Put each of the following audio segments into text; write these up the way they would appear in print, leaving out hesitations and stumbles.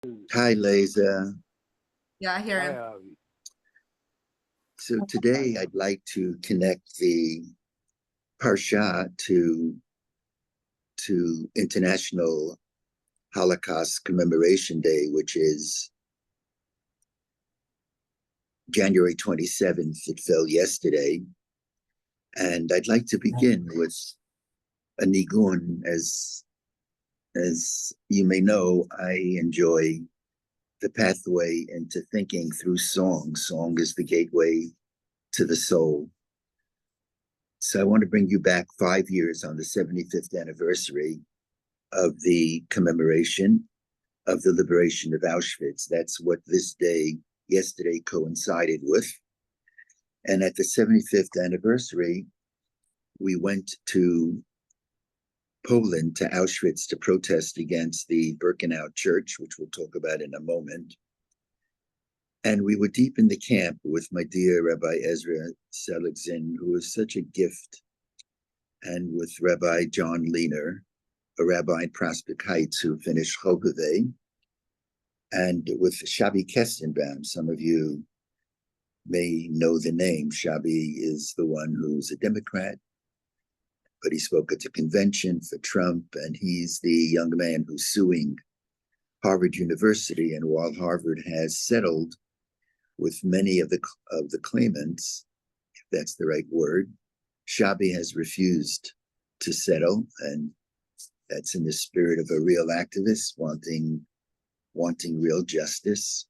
Hi, Leza. Yeah, I hear Hi, him. So today I'd like to connect the Parsha to International Holocaust Commemoration Day, which is January 27th. It fell yesterday. And I'd like to begin with a nigun. As you may know, I enjoy the pathway into thinking through song. Song is the gateway to the soul. So I want to bring you back 5 years on the 75th anniversary of the commemoration of the liberation of Auschwitz. That's what this day, yesterday, coincided with. And at the 75th anniversary, we went to Poland, to Auschwitz, to protest against the Birkenau Church, which we'll talk about in a moment. And we were deep in the camp with my dear Rabbi Ezra Seligson, who was such a gift, and with Rabbi John Leaner, a rabbi in Prospect Heights who finished Chovevei, and with Shabby Kestenbaum. Some of you may know the name. Shabby is the one who's a Democrat, but he spoke at the convention for Trump, and he's the young man who's suing Harvard University. And while Harvard has settled with many of the claimants, if that's the right word, Shabby has refused to settle, and that's in the spirit of a real activist wanting real justice,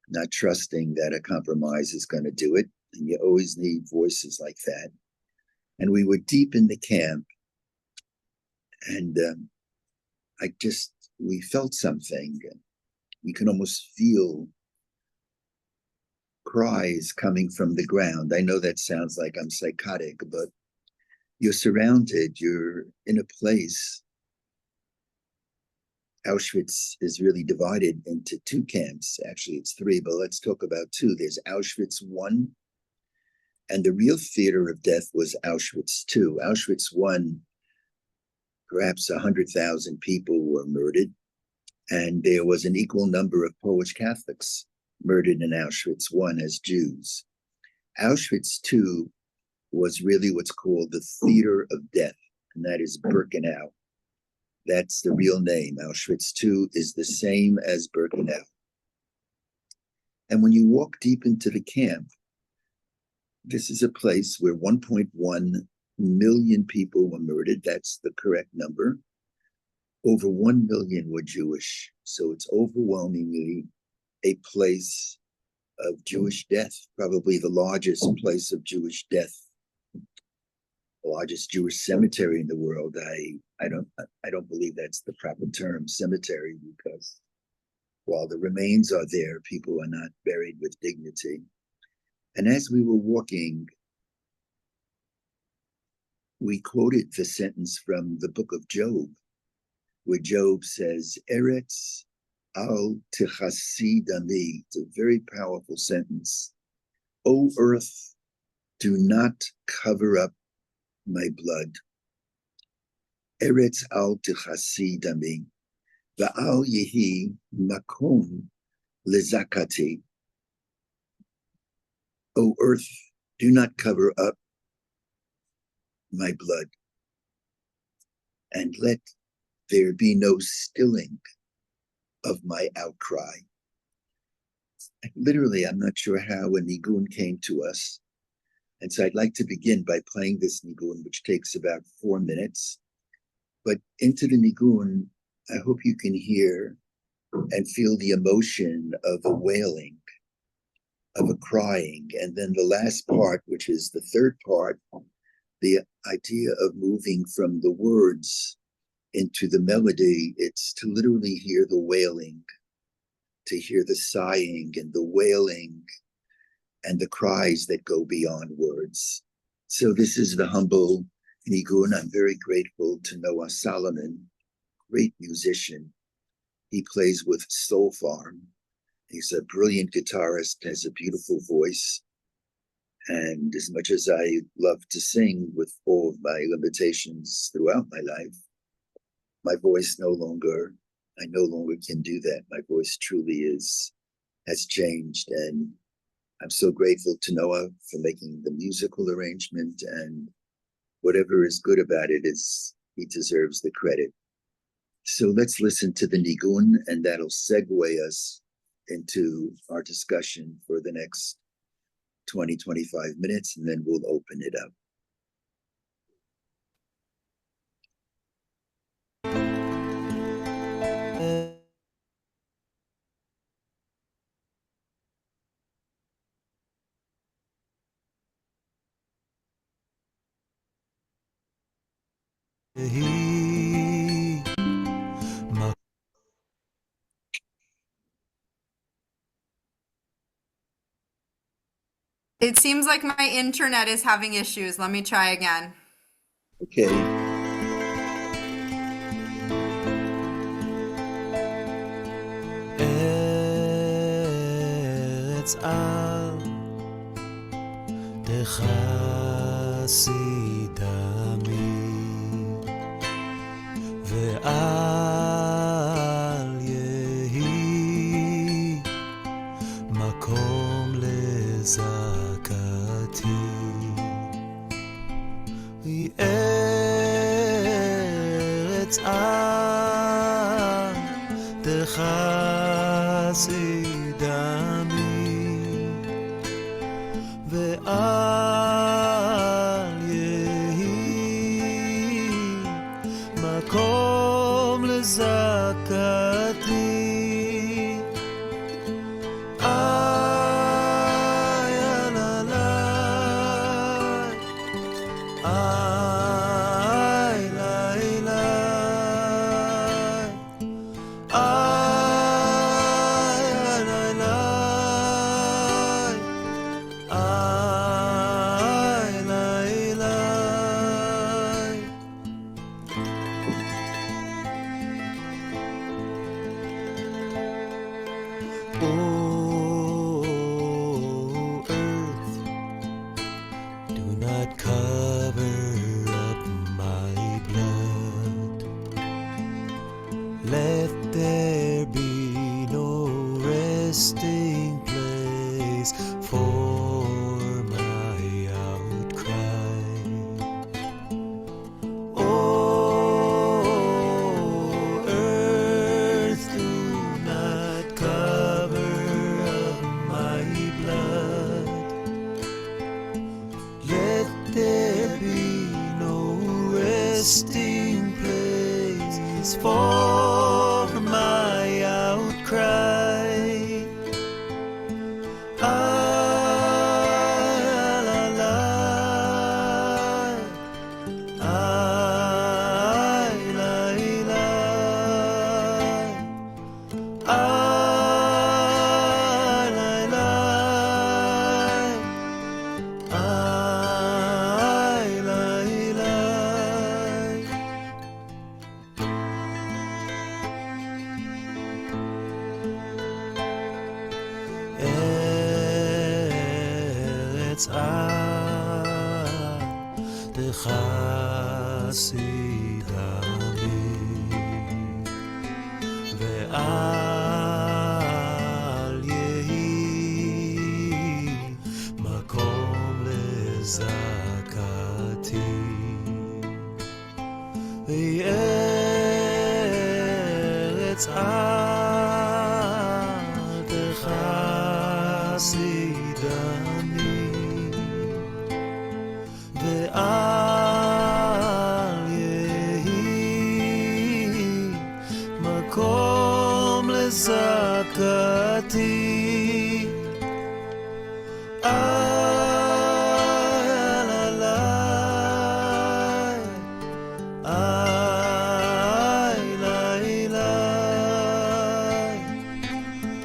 not trusting that a compromise is going to do it. And you always need voices like that. And we were deep in the camp, and we felt something. You can almost feel cries coming from the ground. I know that sounds like I'm psychotic, but you're surrounded, you're in a place. Auschwitz is really divided into two camps. Actually, it's three, but let's talk about two. There's Auschwitz I, and the real theater of death was Auschwitz II. Auschwitz I, perhaps 100,000 people were murdered, and there was an equal number of Polish Catholics murdered in Auschwitz I as Jews. Auschwitz II was really what's called the theater of death, and that is Birkenau. That's the real name. Auschwitz II is the same as Birkenau. And when you walk deep into the camp, this is a place where 1.1 million people were murdered. That's the correct number. Over 1 million were Jewish. So it's overwhelmingly a place of Jewish death, probably the largest place of Jewish death, the largest Jewish cemetery in the world. I don't believe that's the proper term, cemetery, because while the remains are there, people are not buried with dignity. And as we were walking, we quoted the sentence from the book of Job, where Job says, Eretz al tichasi dami. It's a very powerful sentence. O earth, do not cover up my blood. Eretz al tichasi dami. Va'al yehi makom lezakati. O earth, do not cover up my blood, and let there be no stilling of my outcry. And literally, I'm not sure how a nigun came to us. And so I'd like to begin by playing this nigun, which takes about 4 minutes. But into the nigun, I hope you can hear and feel the emotion of a wailing, of a crying. And then the last part, which is the third part, the idea of moving from the words into the melody, it's to literally hear the wailing, to hear the sighing and the wailing and the cries that go beyond words. So this is the humble nigun. I'm very grateful to Noah Solomon, great musician. He plays with Soul Farm. He's a brilliant guitarist, has a beautiful voice. And as much as I love to sing with all of my limitations throughout my life, my voice no longer I no longer can do that. My voice truly has changed, and I'm so grateful to Noah for making the musical arrangement, and whatever is good about it is he deserves the credit. So let's listen to the Nigun, and that'll segue us into our discussion for the next 20, 25 minutes, and then we'll open it up. It seems like my internet is having issues. Let me try again. Okay. על דחסי דמי ואל יהי מקום לזעקתי היא ארץ על דחסי ואל יהי מקום לזעקתי איי אללי איי לילי איי לילי דחסי דמי ואל יהי מקום לזעקתי היא ארץ על דחסי דמי ואל יהי מקום לזעקתי איי אללי איי לילי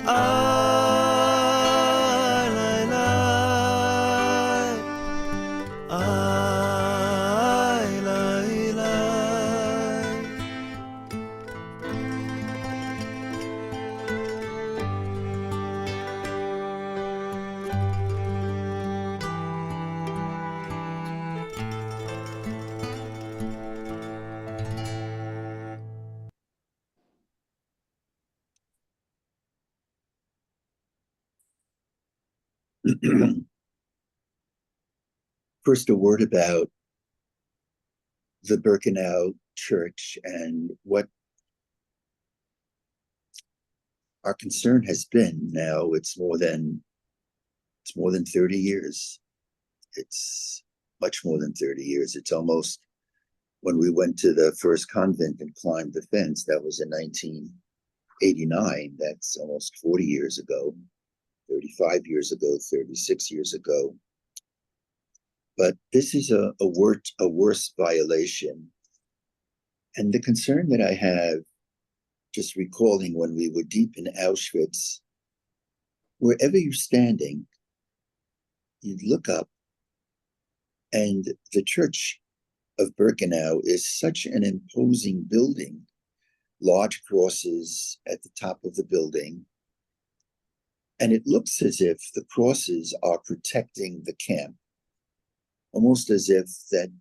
איי לילי איי לילי First, a word about the Birkenau Church and what our concern has been. Now it's more than 30 years. It's much more than 30 years. It's almost, when we went to the first convent and climbed the fence, that was in 1989. That's almost 40 years ago, 35 years ago, 36 years ago. But this is a worse violation. And the concern that I have, just recalling when we were deep in Auschwitz, wherever you're standing, you'd look up, and the church of Birkenau is such an imposing building, large crosses at the top of the building. And it looks as if the crosses are protecting the camp, almost as if that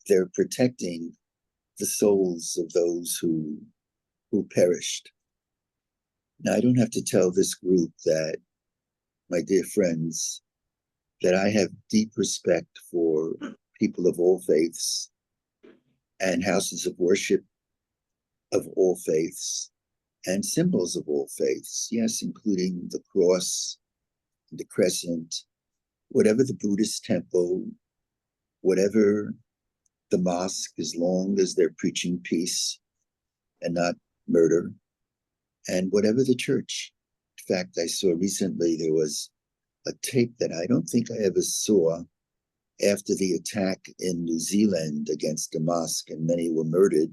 they're protecting the souls of those who perished. Now, I don't have to tell this group that, my dear friends, that I have deep respect for people of all faiths and houses of worship of all faiths and symbols of all faiths, yes, including the cross, the crescent, whatever the Buddhist temple, whatever the mosque, as long as they're preaching peace and not murder, and whatever the church. In fact, I saw recently there was a tape that I don't think I ever saw after the attack in New Zealand against a mosque, and many were murdered.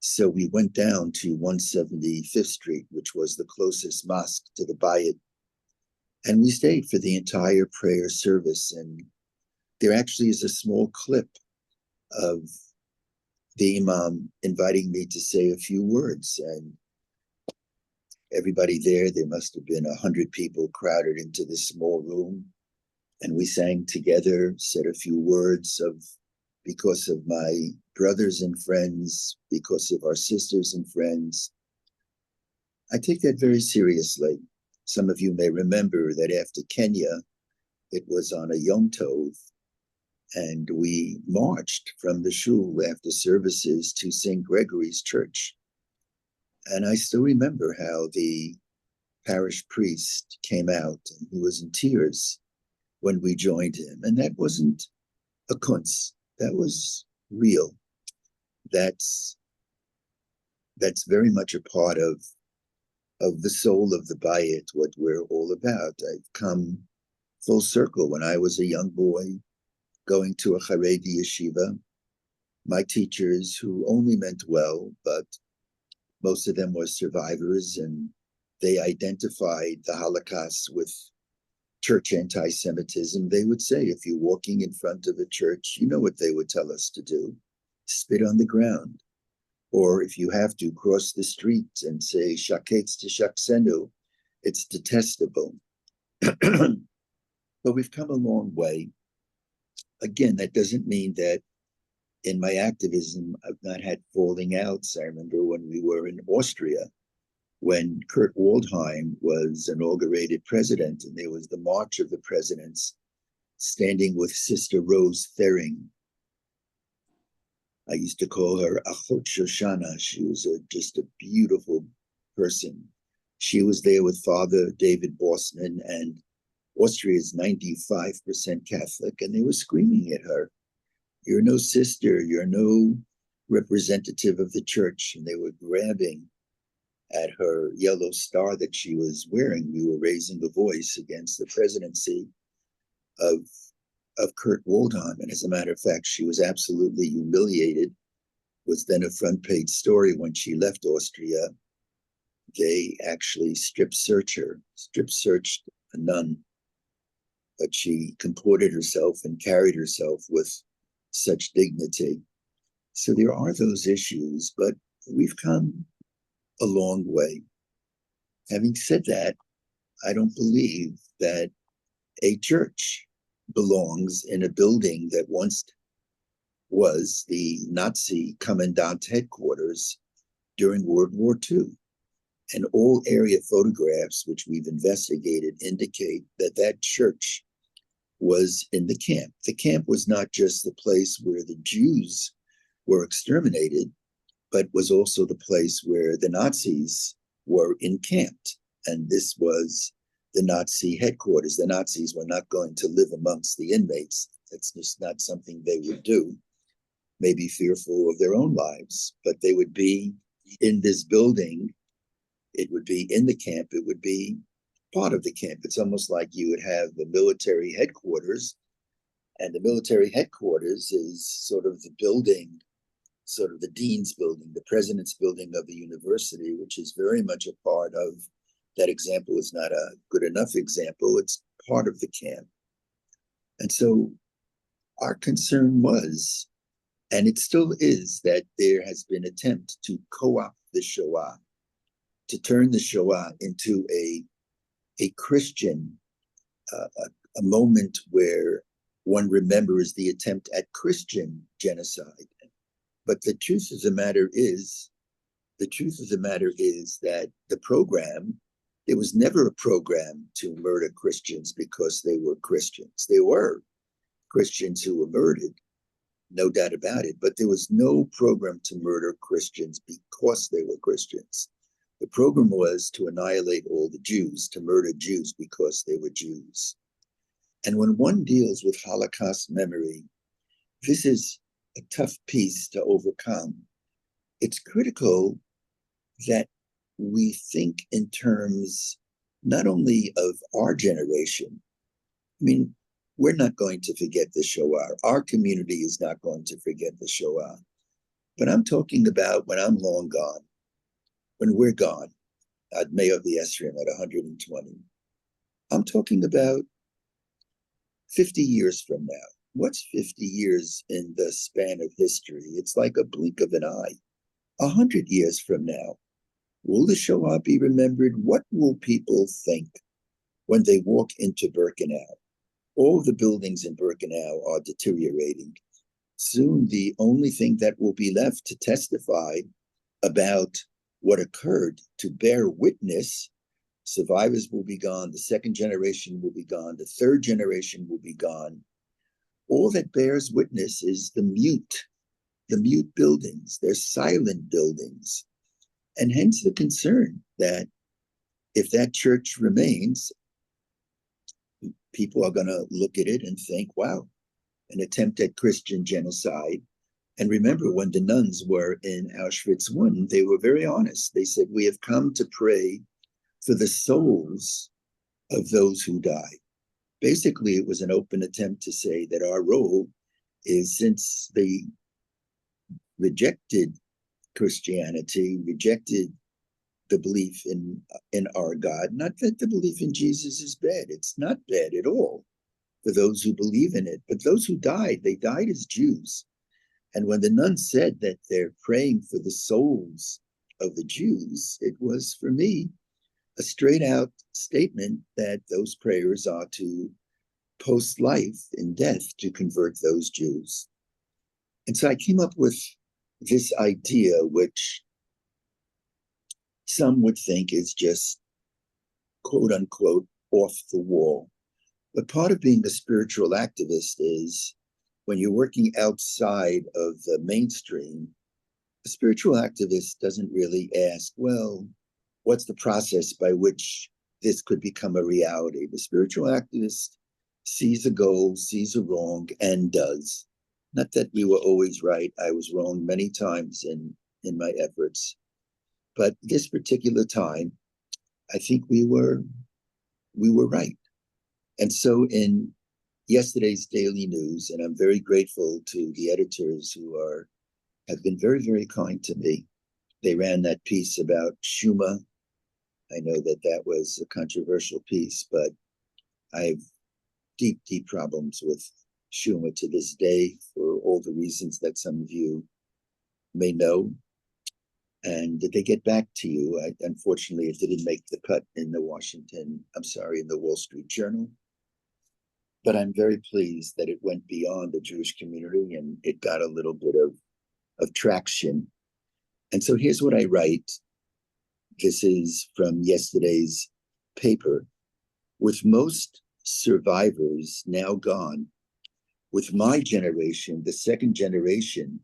So we went down to 175th Street, which was the closest mosque to the Bayit, and we stayed for the entire prayer service. And there actually is a small clip of the imam inviting me to say a few words, and everybody there must have been 100 people crowded into this small room, and we sang together, said a few words because of my brothers and friends, because of our sisters and friends. I take that very seriously. Some of you may remember that after Kenya, it was on a Yom Tov, and we marched from the shul after services to St. Gregory's Church. And I still remember how the parish priest came out, and he was in tears when we joined him. And that wasn't a kunz, that was real. That's very much a part of the soul of the Bayit, what we're all about. I've come full circle. When I was a young boy going to a Haredi yeshiva, my teachers, who only meant well, but most of them were survivors, and they identified the Holocaust with church anti-Semitism. They would say, if you're walking in front of a church, you know what they would tell us to do: spit on the ground. Or if you have to, cross the street and say, shaketz tishaksenu. It's detestable. But we've come a long way. Again, that doesn't mean that in my activism, I've not had falling outs. I remember when we were in Austria, when Kurt Waldheim was inaugurated president, and there was the March of the Presidents, standing with Sister Rose Thering. I used to call her Achot Shoshana. She was just a beautiful person. She was there with Father David Bossman, and Austria is 95% Catholic, and they were screaming at her, "You're no sister, you're no representative of the church." And they were grabbing at her yellow star that she was wearing. We were raising a voice against the presidency of Kurt Waldheim. And as a matter of fact, she was absolutely humiliated. It was then a front page story when she left Austria. They actually strip searched a nun, but she comported herself and carried herself with such dignity. So there are those issues, but we've come a long way. Having said that, I don't believe that a church belongs in a building that once was the Nazi commandant headquarters during World War II. And all area photographs, which we've investigated, indicate that that church was in the camp. The camp was not just the place where the Jews were exterminated, but was also the place where the Nazis were encamped. And this was the Nazi headquarters. The Nazis were not going to live amongst the inmates. That's just not something they would do, maybe fearful of their own lives, but they would be in this building. It would be in the camp. It would be part of the camp. It's almost like you would have the military headquarters, and the military headquarters is sort of the building, sort of the dean's building, the president's building of the university, which is very much a part of that example. Is not a good enough example. It's part of the camp. And so our concern was, and it still is, that there has been an attempt to co-opt the Shoah, to turn the Shoah into a Christian, a moment where one remembers the attempt at Christian genocide. But the truth of the matter is that the program, there was never a program to murder Christians because they were Christians. There were Christians who were murdered, no doubt about it, but there was no program to murder Christians because they were Christians. The program was to annihilate all the Jews, to murder Jews because they were Jews. And when one deals with Holocaust memory, this is a tough piece to overcome. It's critical that we think in terms not only of our generation. I mean, we're not going to forget the Shoah. Our community is not going to forget the Shoah. But I'm talking about when I'm long gone, when we're gone, at Mayor Esrim at 120. I'm talking about 50 years from now. What's 50 years in the span of history? It's like a blink of an eye. 100 years from now, will the Shoah be remembered? What will people think when they walk into Birkenau? All the buildings in Birkenau are deteriorating. Soon, the only thing that will be left to testify about what occurred, to bear witness, survivors will be gone, the second generation will be gone, the third generation will be gone. All that bears witness is the mute buildings, they're silent buildings. And hence the concern that if that church remains, people are going to look at it and think, wow, an attempt at Christian genocide. And remember, when the nuns were in Auschwitz I, they were very honest. They said, we have come to pray for the souls of those who died. Basically, it was an open attempt to say that our role is, since they rejected Christianity, rejected the belief in our God, not that the belief in Jesus is bad. It's not bad at all for those who believe in it. But those who died, they died as Jews. And when the nuns said that they're praying for the souls of the Jews, it was, for me, a straight out statement that those prayers are to post-life in death to convert those Jews. And so I came up with this idea, which some would think is just quote unquote off the wall. But part of being a spiritual activist is, when you're working outside of the mainstream, a spiritual activist doesn't really ask, well, what's the process by which this could become a reality? The spiritual activist sees a goal, sees a wrong, and does. Not that we were always right. I was wrong many times in my efforts. But this particular time, I think we were right. And so in yesterday's daily news, and I'm very grateful to the editors who have been very, very kind to me. They ran that piece about Shuma. I know that was a controversial piece, but I have deep, deep problems with Shuma to this day for all the reasons that some of you may know. And did they get back to you? Unfortunately, it didn't make the cut in the Wall Street Journal. But I'm very pleased that it went beyond the Jewish community and it got a little bit of traction. And so here's what I write. This is from yesterday's paper. With most survivors now gone, with my generation, the second generation,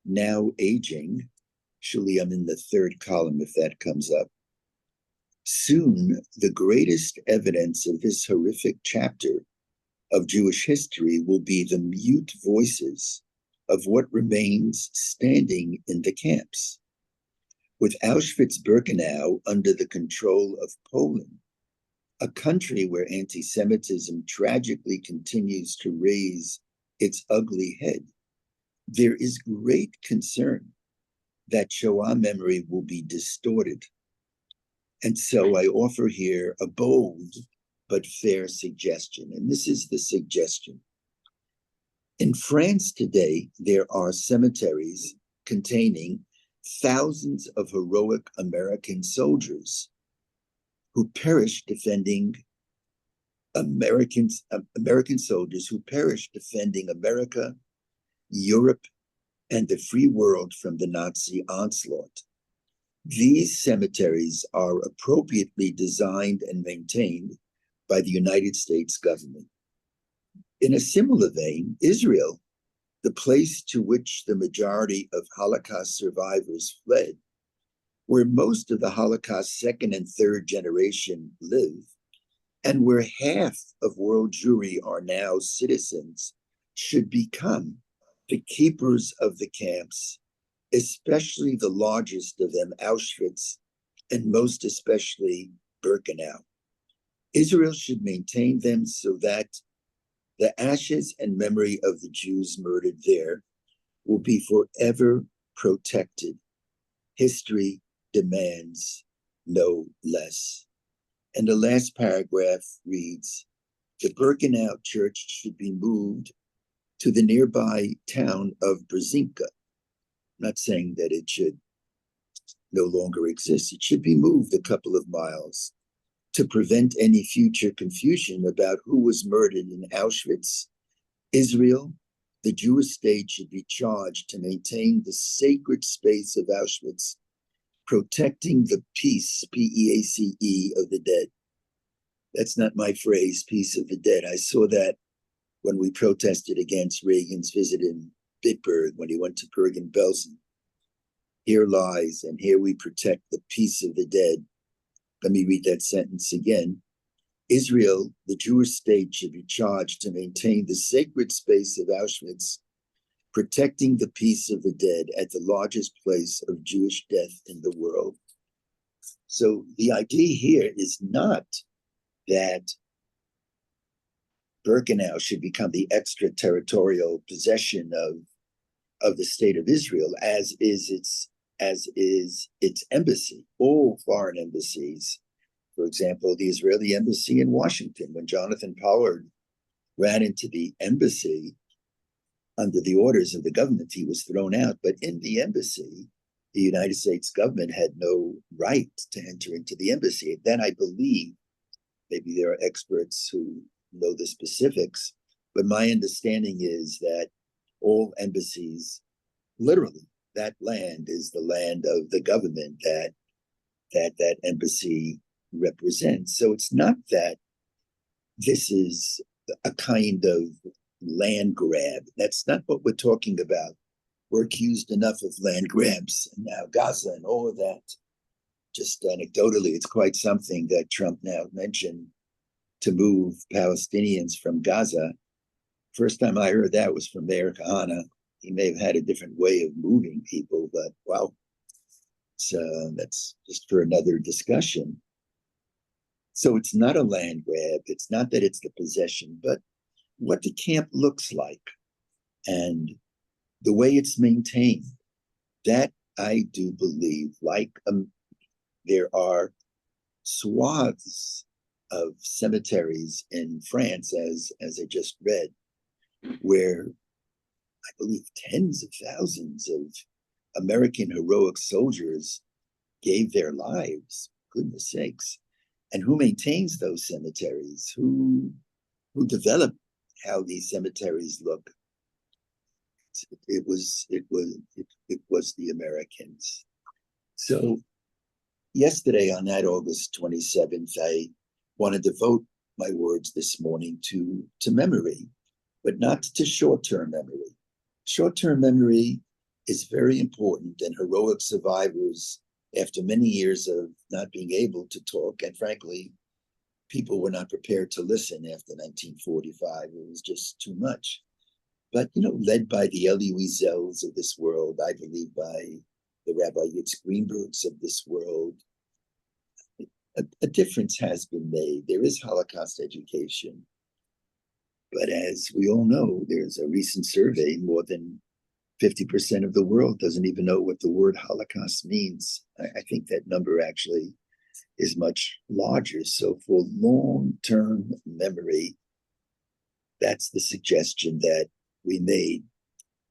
now aging. Actually, I'm in the third column if that comes up. Soon, the greatest evidence of this horrific chapter of Jewish history will be the mute voices of what remains standing in the camps. With Auschwitz-Birkenau under the control of Poland, a country where anti-Semitism tragically continues to raise its ugly head, there is great concern that Shoah memory will be distorted. And so I offer here a bold but fair suggestion, and this is the suggestion. In France today, there are cemeteries containing thousands of heroic American soldiers who perished defending American soldiers who perished defending America, Europe, and the free world from the Nazi onslaught. These cemeteries are appropriately designed and maintained by the United States government. In a similar vein, Israel, the place to which the majority of Holocaust survivors fled, where most of the Holocaust second and third generation live, and where half of world Jewry are now citizens, should become the keepers of the camps, especially the largest of them, Auschwitz, and most especially Birkenau. Israel should maintain them so that the ashes and memory of the Jews murdered there will be forever protected. History demands no less. And the last paragraph reads, the Birkenau church should be moved to the nearby town of Brzezinka. I'm not saying that it should no longer exist. It should be moved a couple of miles to prevent any future confusion about who was murdered in Auschwitz. Israel, the Jewish state, should be charged to maintain the sacred space of Auschwitz, protecting the peace, P-E-A-C-E, of the dead. That's not my phrase, peace of the dead. I saw that when we protested against Reagan's visit in Bitburg, when he went to Bergen-Belsen. Here lies, and here we protect the peace of the dead. Let me read that sentence again. Israel, the Jewish state, should be charged to maintain the sacred space of Auschwitz, protecting the peace of the dead at the largest place of Jewish death in the world. So the idea here is not that Birkenau should become the extraterritorial possession of the state of Israel, as is its embassy. All foreign embassies, for example, the Israeli embassy in Washington, when Jonathan Pollard ran into the embassy under the orders of the government, he was thrown out. But in the embassy, the United States government had no right to enter into the embassy. Then I believe, maybe there are experts who know the specifics, but my understanding is that all embassies, literally, that land is the land of the government that embassy represents. So it's not that this is a kind of land grab. That's not what we're talking about. We're accused enough of land grabs, and now Gaza and all of that. Just anecdotally, it's quite something that Trump now mentioned to move Palestinians from Gaza. First time I heard that was from Mayor Kahana. He may have had a different way of moving people, but wow, that's just for another discussion. So it's not a land grab. It's not that it's the possession, but what the camp looks like and the way it's maintained. That I do believe, there are swaths of cemeteries in France, as I just read, where I believe tens of thousands of American heroic soldiers gave their lives, goodness sakes. And who maintains those cemeteries? Who developed how these cemeteries look? It was the Americans. So yesterday, on that August 27th, I wanted to vote my words this morning to memory, but not to short-term memory. Short-term memory is very important, and heroic survivors, after many years of not being able to talk, and frankly, people were not prepared to listen after 1945. It was just too much. But, led by the Elie Wiesels of this world, I believe by the Rabbi Yitzhak Greenbergs of this world, a difference has been made. There is Holocaust education. But as we all know, there's a recent survey, more than 50% of the world doesn't even know what the word Holocaust means. I think that number actually is much larger. So for long-term memory, that's the suggestion that we made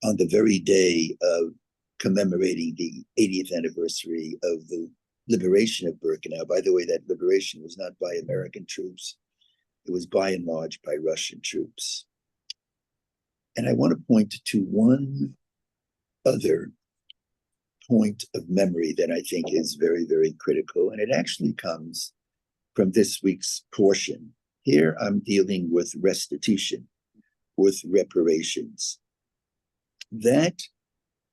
on the very day of commemorating the 80th anniversary of the liberation of Birkenau. By the way, that liberation was not by American troops. It was by and large by Russian troops. And I want to point to one other point of memory that I think is very, very critical, and it actually comes from this week's portion. Here I'm dealing with restitution, with reparations. That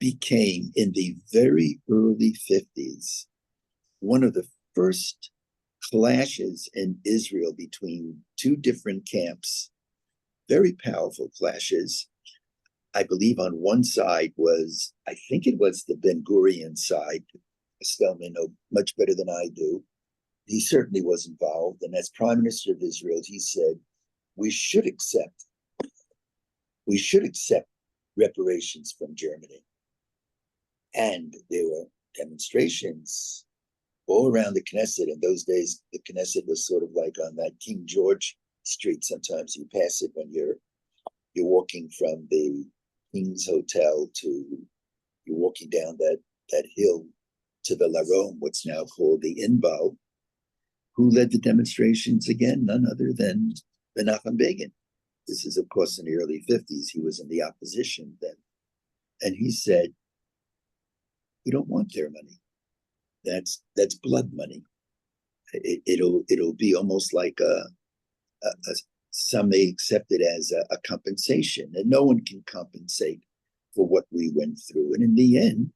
became, in the very early 50s, one of the first clashes in Israel between two different camps, very powerful clashes. I believe on one side was, I think it was the Ben Gurion side. Estelle may know much better than I do. He certainly was involved. And as Prime Minister of Israel, he said, we should accept reparations from Germany. And there were demonstrations all around the Knesset. In those days, the Knesset was sort of like on that King George Street. Sometimes you pass it when you're walking from the King's Hotel you're walking down that hill to the Larom, what's now called the Inbal. Who led the demonstrations again? None other than Menachem Begin. This is, of course, in the early 50s. He was in the opposition then. And he said, we don't want their money. That's blood money. It'll be almost like some may accept it as a compensation, and no one can compensate for what we went through. And in the end,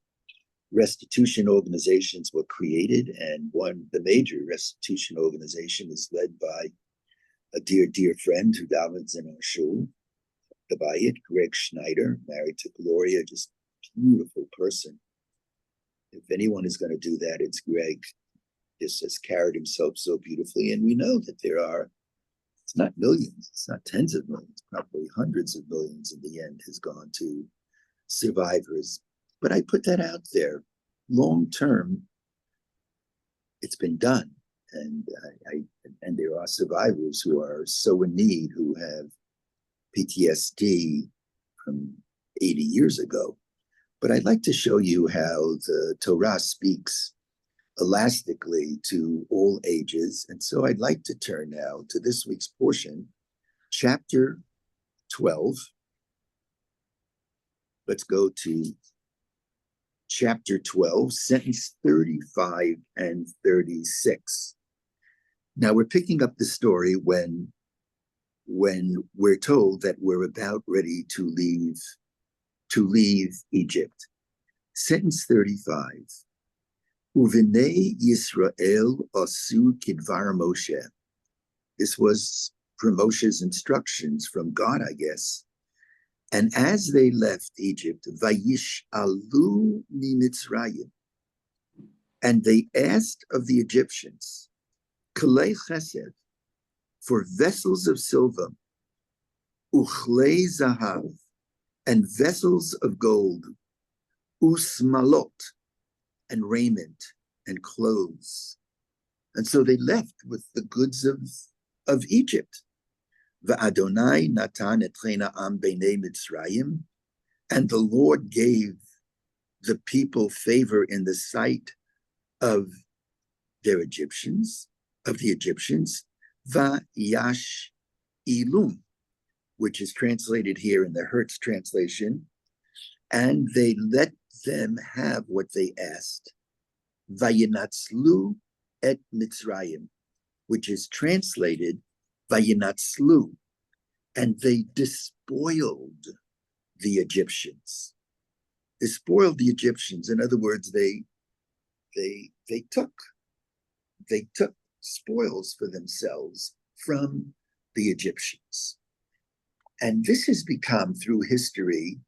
restitution organizations were created, and the major restitution organization is led by a dear, dear friend who davens in our shul, the Bayit, Greg Schneider, married to Gloria, just beautiful person. If anyone is going to do that, it's Greg. Just has carried himself so beautifully. And we know that it's not millions, it's not tens of millions, probably hundreds of millions in the end has gone to survivors. But I put that out there. Long term, it's been done. And there are survivors who are so in need, who have PTSD from 80 years ago. But I'd like to show you how the Torah speaks elastically to all ages. And so I'd like to turn now to this week's portion, chapter 12. Let's go to chapter 12, sentence 35 and 36. Now we're picking up the story when we're told that we're about ready to leave Egypt. Sentence 35. Uvinei Yisrael asu kidvar Moshe. This was from Moshe's instructions from God, I guess. And as they left Egypt, Vayish alu mimitzrayim, and they asked of the Egyptians, Kalei chesed, for vessels of silver, uchlei zahav, and vessels of gold, usmalot, and raiment and clothes. And so they left with the goods of Egypt. Va'adonai natan etchena am b'nei Mitzrayim, and the Lord gave the people favor in the sight of the Egyptians, Va'yash ilum, which is translated here in the Hertz translation, and they let them have what they asked. Vayinatzlu et Mitzrayim, which is translated Vayinatzlu, and they despoiled the Egyptians. Despoiled the Egyptians. In other words, they took spoils for themselves from the Egyptians. And this has become, through history,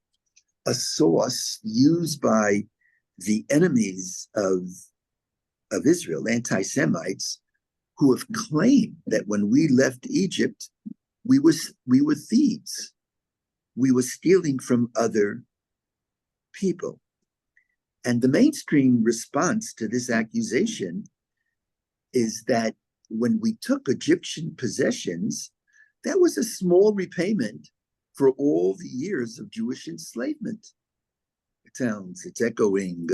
a source used by the enemies of Israel, anti-Semites, who have claimed that when we left Egypt, we were thieves. We were stealing from other people. And the mainstream response to this accusation is that when we took Egyptian possessions, that was a small repayment for all the years of Jewish enslavement. It's echoing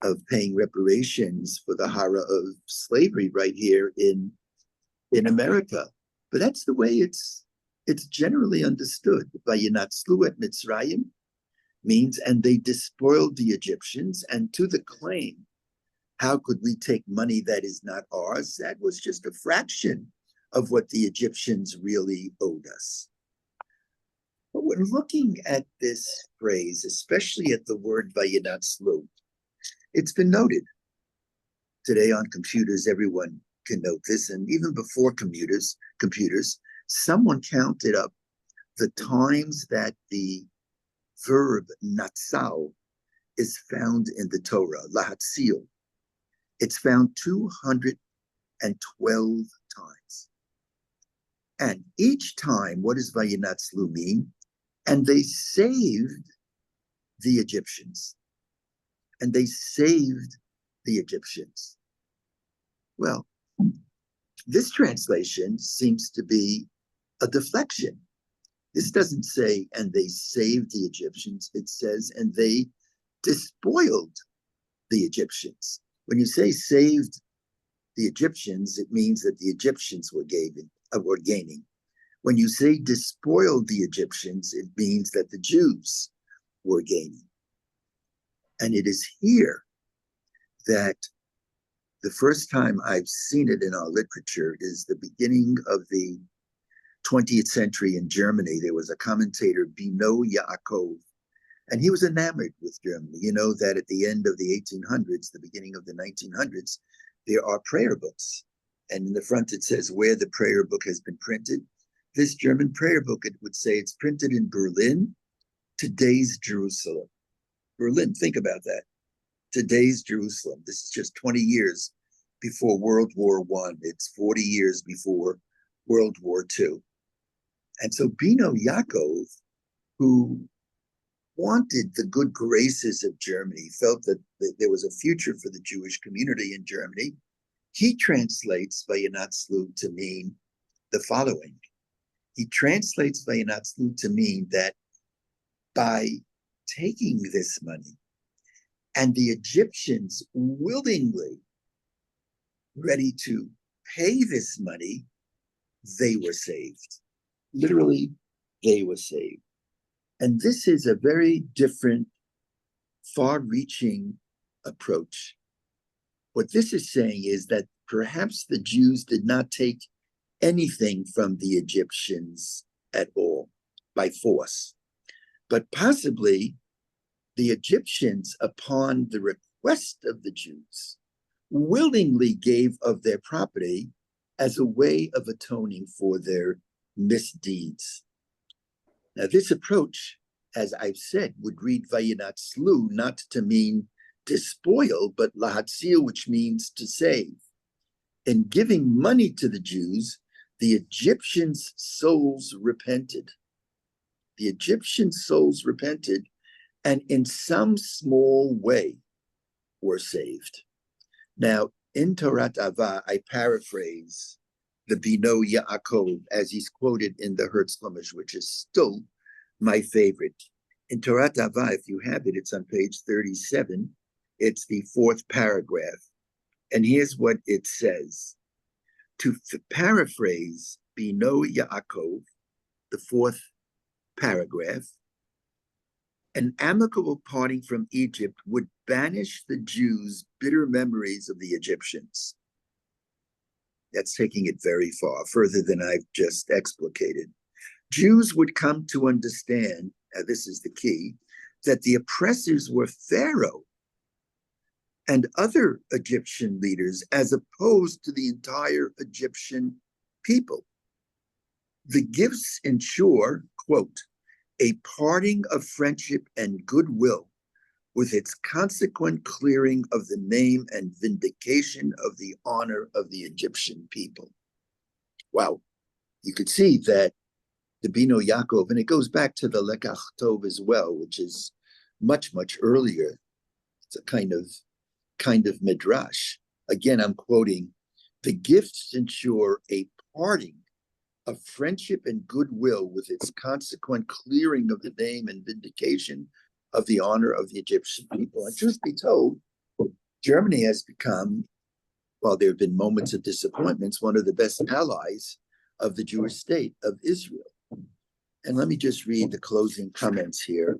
of paying reparations for the horror of slavery right here in America. But that's the way it's generally understood. Vayinatzlu et Mitzrayim means, and they despoiled the Egyptians. And to the claim, how could we take money that is not ours? That was just a fraction of what the Egyptians really owed us. But when looking at this phrase, especially at the word Vayinatzlu, it's been noted. Today on computers, everyone can note this, and even before computers, someone counted up the times that the verb natsal is found in the Torah, lahatzil. It's found 212 times. And each time, what does Vayinatzlu mean? And they saved the Egyptians. And they saved the Egyptians. Well, this translation seems to be a deflection. This doesn't say, and they saved the Egyptians. It says, and they despoiled the Egyptians. When you say saved the Egyptians, it means that the Egyptians were gaining. When you say despoiled the Egyptians, it means that the Jews were gaining. And it is here that the first time I've seen it in our literature is the beginning of the 20th century in Germany. There was a commentator, Bino Yaakov, and he was enamored with Germany. You know that at the end of the 1800s, the beginning of the 1900s, there are prayer books. And in the front it says where the prayer book has been printed. This German prayer book, it would say it's printed in Berlin, today's Jerusalem. Berlin, think about that. Today's Jerusalem. This is just 20 years before World War I. It's 40 years before World War II. And so Bino Yaakov, who wanted the good graces of Germany, felt that there was a future for the Jewish community in Germany, he translates Vayinatzlu to mean the following. He translates Vayinatzlu to mean that by taking this money, and the Egyptians willingly ready to pay this money, they were saved. Literally, they were saved. And this is a very different, far-reaching approach. What this is saying is that perhaps the Jews did not take anything from the Egyptians at all by force, but possibly the Egyptians, upon the request of the Jews, willingly gave of their property as a way of atoning for their misdeeds. Now, this approach, as I've said, would read Vayinatzlu not to mean despoil, but lahatzil, which means to save. In giving money to the Jews, the Egyptians' souls repented. The Egyptian souls repented, and in some small way were saved. Now, in Torat Ahavah, I paraphrase the Bino Yaakov as he's quoted in the Hertzlamish, which is still my favorite. In Torat Ahavah, if you have it, it's on page 37. It's the fourth paragraph. And here's what it says. To paraphrase Bino Yaakov, the fourth paragraph, an amicable parting from Egypt would banish the Jews' bitter memories of the Egyptians. That's taking it very far, further than I've just explicated. Jews would come to understand, this is the key, that the oppressors were Pharaoh and other Egyptian leaders, as opposed to the entire Egyptian people. The gifts ensure, quote, a parting of friendship and goodwill, with its consequent clearing of the name and vindication of the honor of the Egyptian people. Wow. You could see that the Bino Yaakov, and it goes back to the Lekach Tov as well, which is much, much earlier. It's a kind of midrash. Again, I'm quoting, the gifts ensure a parting of friendship and goodwill, with its consequent clearing of the name and vindication of the honor of the Egyptian people. And truth be told, Germany has become, while there have been moments of disappointments, one of the best allies of the Jewish state of Israel. And let me just read the closing comments here.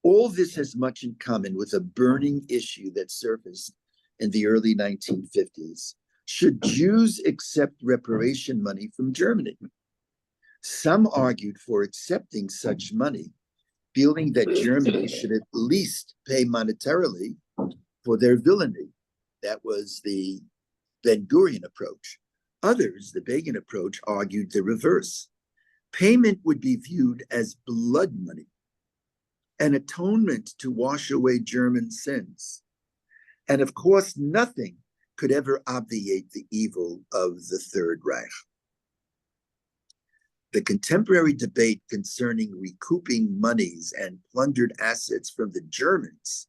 All this has much in common with a burning issue that surfaced in the early 1950s. Should Jews accept reparation money from Germany? Some argued for accepting such money, feeling that Germany should at least pay monetarily for their villainy. That was the Ben-Gurion approach. Others, the Begin approach, argued the reverse. Payment would be viewed as blood money, an atonement to wash away German sins. And of course, nothing could ever obviate the evil of the Third Reich. The contemporary debate concerning recouping monies and plundered assets from the Germans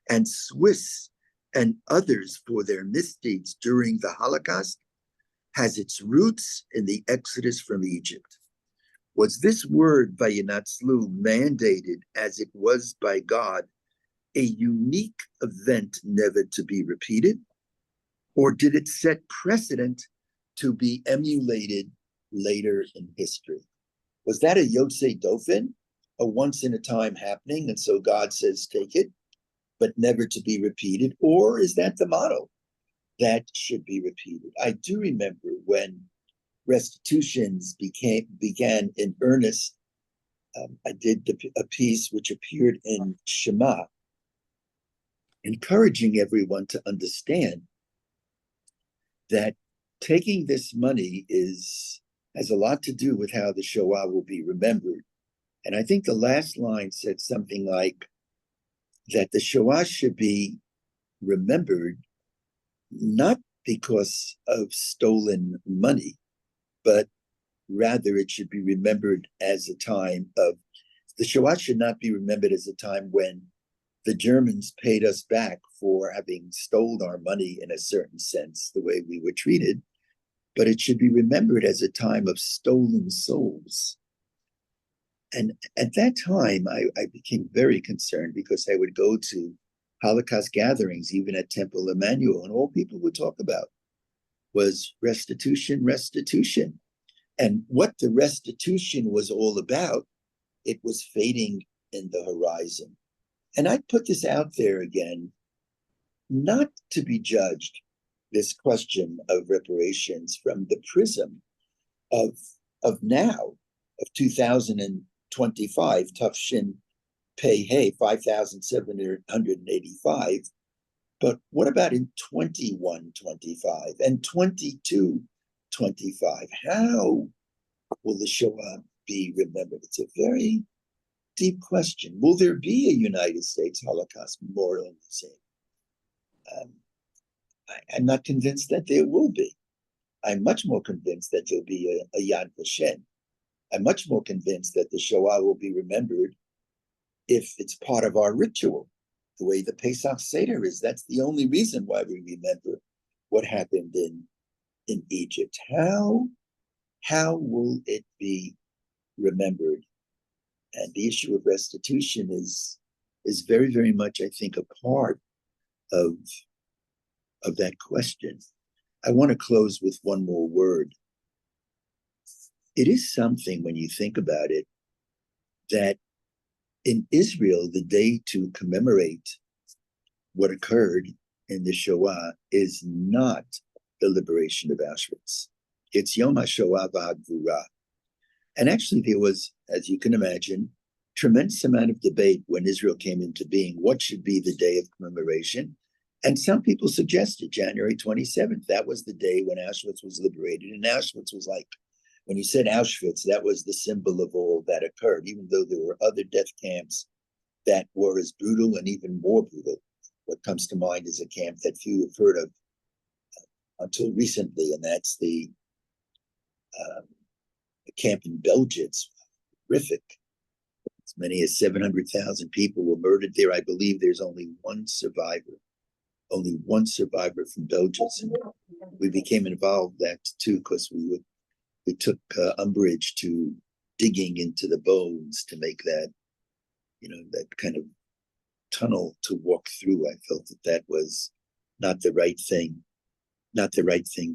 and Swiss and others for their misdeeds during the Holocaust has its roots in the exodus from Egypt. Was this word Vayinatzlu mandated as it was by God, a unique event never to be repeated? Or did it set precedent to be emulated later in history? Was that a Yotzei Dofin, a once in a time happening, and so God says take it, but never to be repeated? Or is that the model that should be repeated? I do remember when restitutions began in earnest. I did a piece which appeared in Shema, encouraging everyone to understand that taking this money has a lot to do with how the Shoah will be remembered. And I think the last line said something like that the Shoah should be remembered not because of stolen money, but rather it should be remembered as a time of, the Shoah should not be remembered as a time when the Germans paid us back for having stolen our money in a certain sense, the way we were treated, but it should be remembered as a time of stolen souls. And at that time, I became very concerned because I would go to Holocaust gatherings, even at Temple Emmanuel, and all people would talk about was restitution, restitution. And what the restitution was all about, it was fading in the horizon. And I put this out there again, not to be judged, this question of reparations, from the prism of now, of 2025, Tufshin Pei Hey, 5,785. But what about in 2125 and 2225? How will the Shoah be remembered? It's a very deep question. Will there be a United States Holocaust Memorial Museum? I'm not convinced that there will be. I'm much more convinced that there'll be a Yad Vashem. I'm much more convinced that the Shoah will be remembered if it's part of our ritual, the way the Pesach Seder is. That's the only reason why we remember what happened in Egypt. How will it be remembered? And the issue of restitution is very, very much, I think, a part of that question. I want to close with one more word. It is something, when you think about it, that in Israel, the day to commemorate what occurred in the Shoah is not the liberation of Auschwitz. It's Yom HaShoah v'Hagvura. And actually, there was, as you can imagine, tremendous amount of debate when Israel came into being, what should be the day of commemoration. And some people suggested January 27th. That was the day when Auschwitz was liberated. And Auschwitz was like, when you said Auschwitz, that was the symbol of all that occurred, even though there were other death camps that were as brutal and even more brutal. What comes to mind is a camp that few have heard of until recently, and that's the camp in Belgium. It's horrific. As many as 700,000 people were murdered there. I believe there's only one survivor from Belgium. And we became involved that too, because we took umbrage to digging into the bones to make that, that kind of tunnel to walk through. I felt that was not the right thing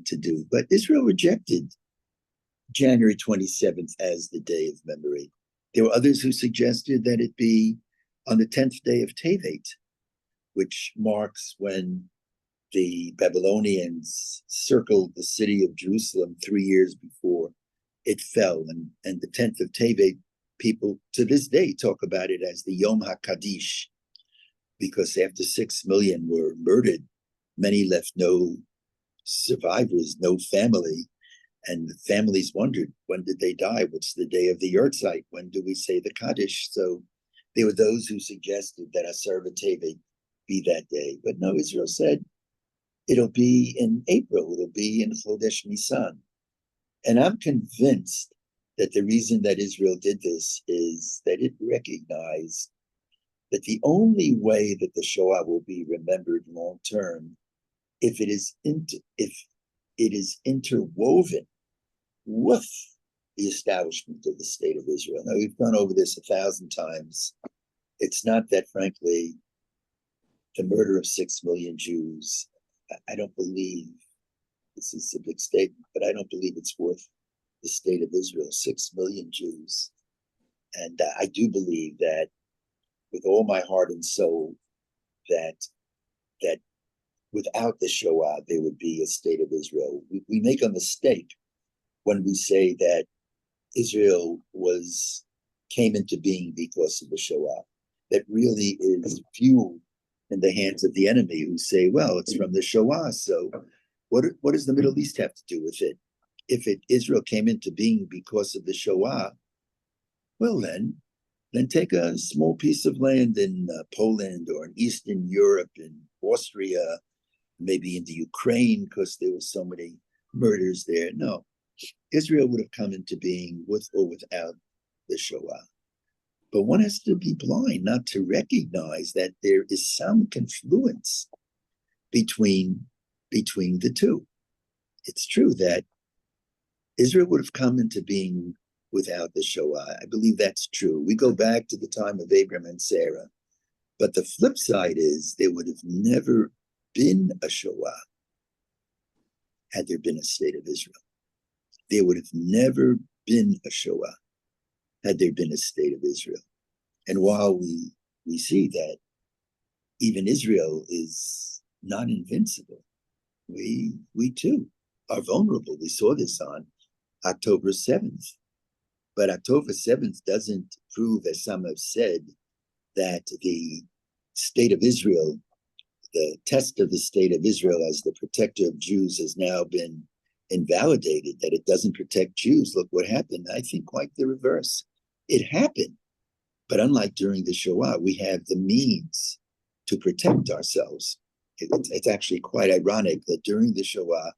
to do. But Israel rejected January 27th as the day of memory. There were others who suggested that it be on the 10th day of Tevet, which marks when the Babylonians circled the city of Jerusalem 3 years before it fell. And the 10th of Tevet, people to this day talk about it as the Yom HaKadish, because after 6 million were murdered, many left no survivors, no family. And the families wondered, when did they die? What's the day of the Yahrzeit? When do we say the Kaddish? So there were those who suggested that Asar V'Tevet be that day. But no, Israel said it'll be in April. It'll be in Chodesh Nisan. And I'm convinced that the reason that Israel did this is that it recognized that the only way that the Shoah will be remembered long term, if it is interwoven with the establishment of the state of Israel. Now, we've gone over this 1,000 times. It's not that, frankly, the murder of 6 million Jews, I don't believe, this is a big statement, but I don't believe it's worth the state of Israel, 6 million Jews. And I do believe that with all my heart and soul, that without the Shoah, there would be a state of Israel. We make a mistake when we say that Israel came into being because of the Shoah. That really is fuel in the hands of the enemy, who say, well, it's from the Shoah, so what does the Middle East have to do with it? If Israel came into being because of the Shoah, well then take a small piece of land in Poland or in Eastern Europe, in Austria, maybe in the Ukraine, because there were so many murders there. No, Israel would have come into being with or without the Shoah. But one has to be blind not to recognize that there is some confluence between the two. It's true that Israel would have come into being without the Shoah. I believe that's true. We go back to the time of Abraham and Sarah. But the flip side is there would have never been a Shoah had there been a state of Israel. There would have never been a Shoah had there been a state of Israel. And while we see that even Israel is not invincible, we too are vulnerable. We saw this on October 7th. But October 7th doesn't prove, as some have said, that the state of Israel, the test of the state of Israel as the protector of Jews, has now been invalidated, that it doesn't protect Jews. Look what happened. I think quite the reverse. It happened. But unlike during the Shoah, we have the means to protect ourselves. It's actually quite ironic that during the Shoah,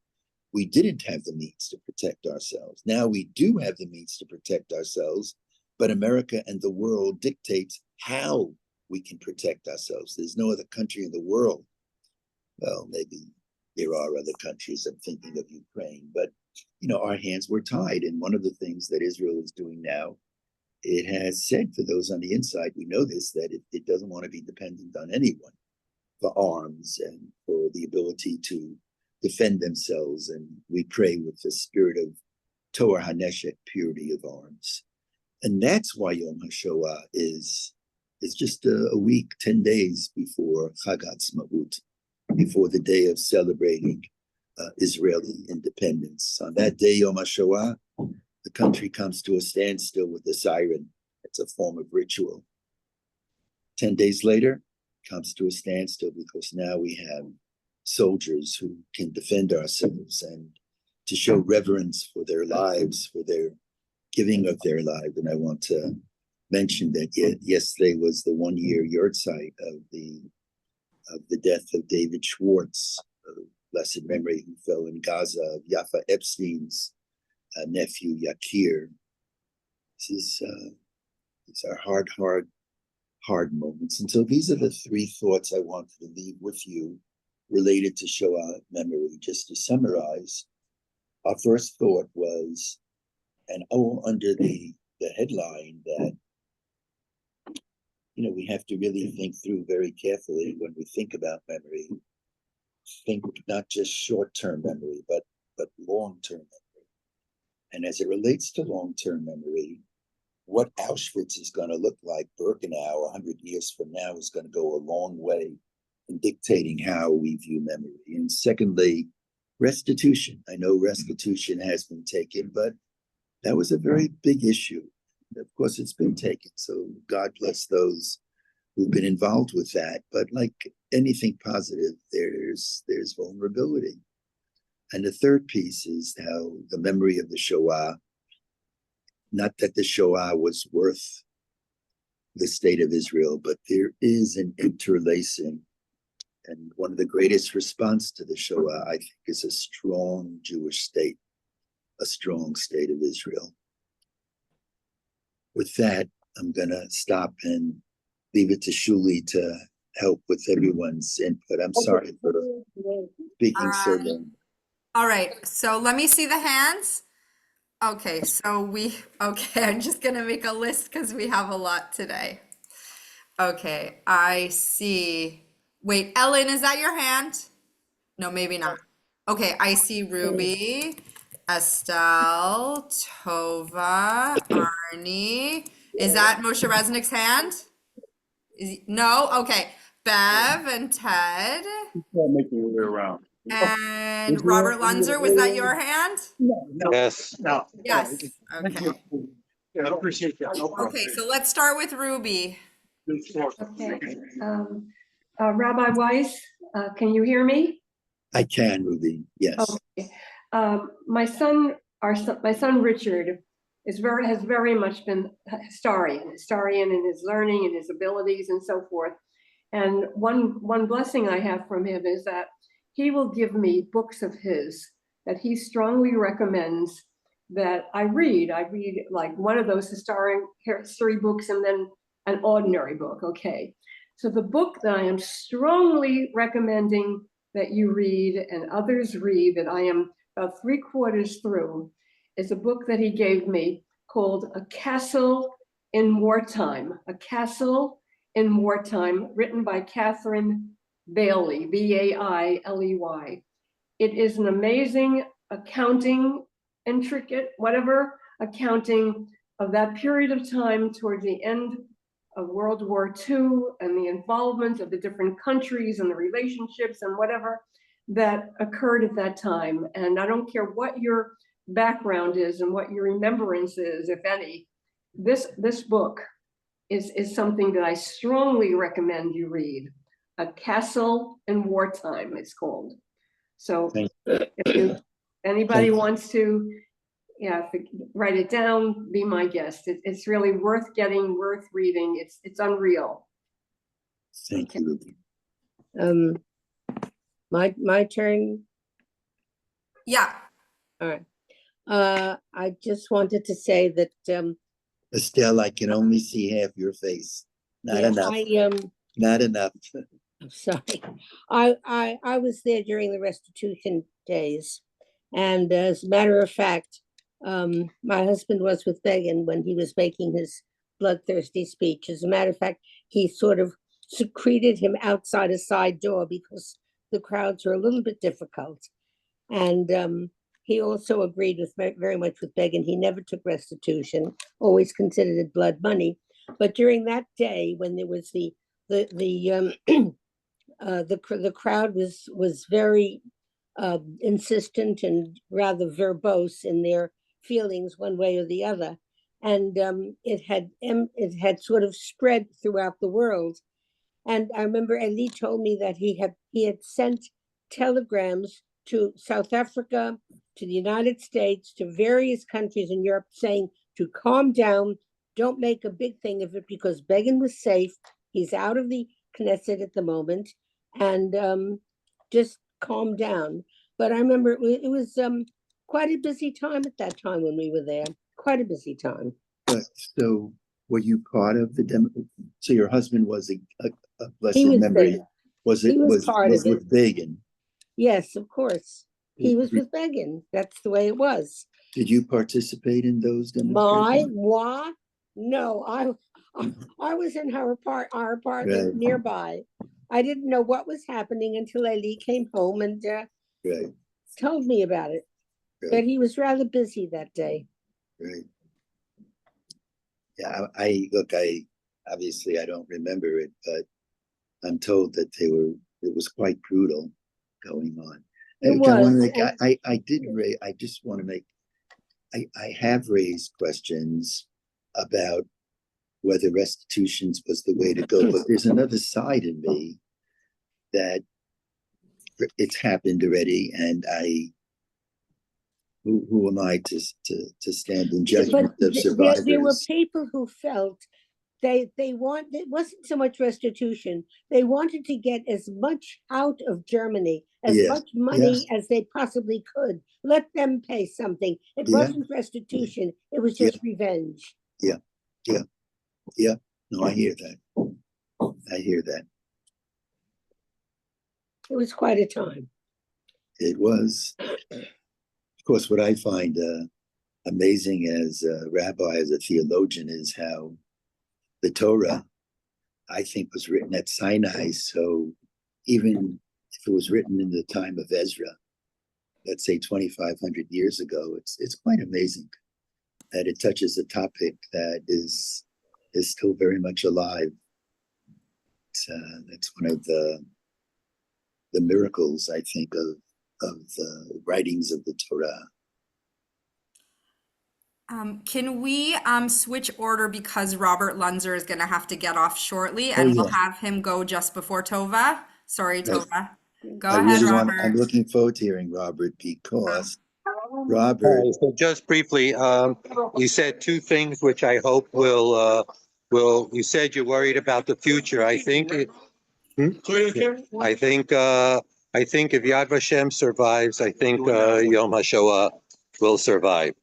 we didn't have the means to protect ourselves. Now we do have the means to protect ourselves, but America and the world dictates how we can protect ourselves. There's no other country in the world. Well, maybe there are other countries. I'm thinking of Ukraine, but our hands were tied. And one of the things that Israel is doing now, it has said, for those on the inside, we know this, that it doesn't want to be dependent on anyone for arms and for the ability to defend themselves. And we pray with the spirit of Torah Haneshek, purity of arms. And that's why Yom HaShoah is just a week, 10 days before Chag HaTzmaut, before the day of celebrating Israeli independence. On that day, Yom HaShoah, the country comes to a standstill with a siren. It's a form of ritual. 10 days later, comes to a standstill because now we have soldiers who can defend ourselves, and to show reverence for their lives, for their giving of their lives. And I want to mention that yesterday was the 1-year yahrzeit of the death of David Schwartz, of blessed memory, who fell in Gaza, of Yafa Epstein's nephew Yakir. These are hard moments. And so these are the 3 thoughts I wanted to leave with you related to Shoah memory. Just to summarize, our first thought was, and all under the headline that, we have to really think through very carefully when we think about memory. Think not just short-term memory, but long-term memory. And as it relates to long-term memory, what Auschwitz is going to look like, Birkenau, 100 years from now, is going to go a long way in dictating how we view memory. And secondly, restitution. I know restitution has been taken, but that was a very big issue. Of course, it's been taken. So God bless those who've been involved with that. But like anything positive, there's vulnerability. And the third piece is how the memory of the Shoah, not that the Shoah was worth the state of Israel, but there is an interlacing. And one of the greatest response to the Shoah, I think, is a strong Jewish state, a strong state of Israel. With that, I'm going to stop and leave it to Shuli to help with everyone's input. I'm sorry for speaking so long. All right, so let me see the hands. Okay, I'm just gonna make a list because we have a lot today. Okay, I see. Wait, Ellen, is that your hand? No, maybe not. Okay, I see Ruby, Estelle, Tova, Arnie. Is that Moshe Resnick's hand? No? Okay. Bev and Ted. Make your way around. And Robert Lunzer, was that your hand? No. Yes. No. Yes. Okay. Yeah, I appreciate that. No problem. Okay, so let's start with Ruby. Okay. Rabbi Weiss, can you hear me? I can, Ruby. Yes. Okay. My son Richard has very much been a historian in his learning and his abilities and so forth. And one blessing I have from him is that he will give me books of his that he strongly recommends that I read. I read like one of those history books and then an ordinary book. Okay. So the book that I am strongly recommending that you read and others read, that I am about 3/4 through, is a book that he gave me called A Castle in Wartime. A Castle in Wartime, written by Catherine Bailey, Bailey. It is an amazing intricate accounting of that period of time towards the end of World War II and the involvement of the different countries and the relationships and whatever that occurred at that time. And I don't care what your background is and what your remembrance is, if any, this book is something that I strongly recommend you read. A Castle in Wartime, it's called. So if anybody wants to, write it down, be my guest. It's really worth getting, worth reading. It's unreal. Thank you. My turn. Yeah. All right. I just wanted to say that Estelle, I can only see half your face. Not yeah, enough. Not enough. I'm sorry. I was there during the restitution days, and as a matter of fact, my husband was with Begin when he was making his bloodthirsty speech. As a matter of fact, he sort of secreted him outside a side door because the crowds were a little bit difficult. And he also agreed with very much with Begin. He never took restitution, always considered it blood money. But during that day, when there was the crowd was very insistent and rather verbose in their feelings one way or the other. And it had sort of spread throughout the world. And I remember Ali told me that he had sent telegrams to South Africa, to the United States, to various countries in Europe saying to calm down, don't make a big thing of it because Begin was safe. He's out of the Knesset at the moment, and just calm down. But I remember it was quite a busy time at that time when we were there. Quite a busy time. So were you part of the demo? So your husband was a blessed He was memory. there. Was it He was part was of it. with Begin? Yes, of course. He was with Begin. That's the way it was. Did you participate in those demonstrations? No, I was in our apartment Right. nearby. I didn't know what was happening until Ali came home and Right, told me about it. But right, he was rather busy that day. right. Yeah, I look, I obviously I don't remember it, but I'm told that it was quite brutal going on. It Look, I want was. to make, I just want to make, I have raised questions about whether restitutions was the way to go, but there's another side in me that it's happened already, and who am I to stand in judgment of survivors? There were people who felt it wasn't so much restitution. They wanted to get as much out of Germany, as Yeah, much money as they possibly could. Let them pay something. It Yeah. wasn't restitution. It was just revenge. Yeah. No, I hear that. I hear that. It was quite a time. It was. Of course, what I find amazing as a rabbi, as a theologian, is how the Torah, I think, was written at Sinai. So even if it was written in the time of Ezra, let's say 2,500 years ago, it's quite amazing that it touches a topic that is still very much alive. That's one of the miracles, I think, of the writings of the Torah. Can we switch order because Robert Lunzer is going to have to get off shortly, Oh, and we'll yeah. have him go just before Tova? Sorry, Right. Tova. Go I ahead, really Robert. I'm looking forward to hearing Robert because Robert, All right, so just briefly, you said two things which I hope you said you're worried about the future. I think I think if Yad Vashem survives, I think Yom HaShoah will survive.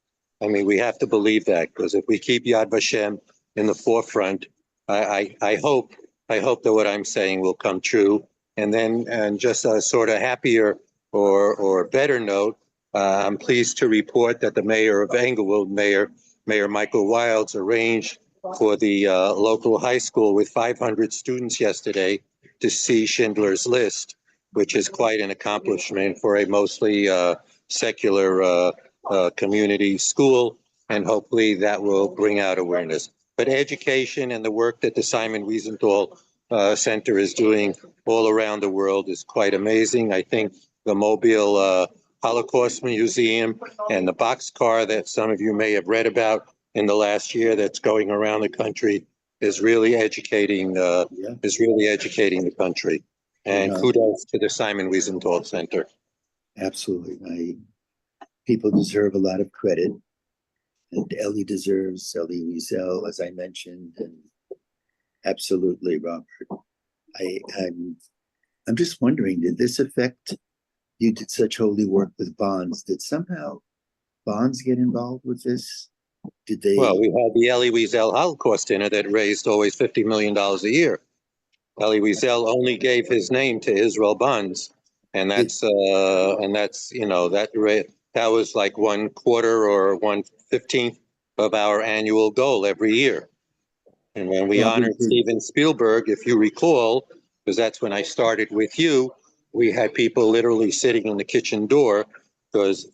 I mean, we have to believe that, because if we keep Yad Vashem in the forefront, I hope that what I'm saying will come true. And then, and just a sort of happier or better note, I'm pleased to report that the mayor of Englewood, Mayor Michael Wilds, arranged for the local high school with 500 students yesterday to see Schindler's List, which is quite an accomplishment for a mostly secular community school, and hopefully that will bring out awareness. But education and the work that the Simon Wiesenthal Center is doing all around the world is quite amazing. I think the Mobile Holocaust Museum and the boxcar that some of you may have read about in the last year that's going around the country is really educating the country. And kudos to the Simon Wiesenthal Center. absolutely, people deserve a lot of credit, and Ellie Wiesel, as I mentioned, and absolutely, Robert. I'm just wondering, did this affect? You did such holy work with Bonds. Did somehow Bonds get involved with this? Did they? Well, we had the Elie Wiesel Holocaust Dinner that raised always $50 million a year. Elie Wiesel only gave his name to Israel Bonds, and that's that was like 1/4 or 1/15 of our annual goal every year. And when we honored Steven Spielberg, if you recall, because that's when I started with you, we had people literally sitting in the kitchen door because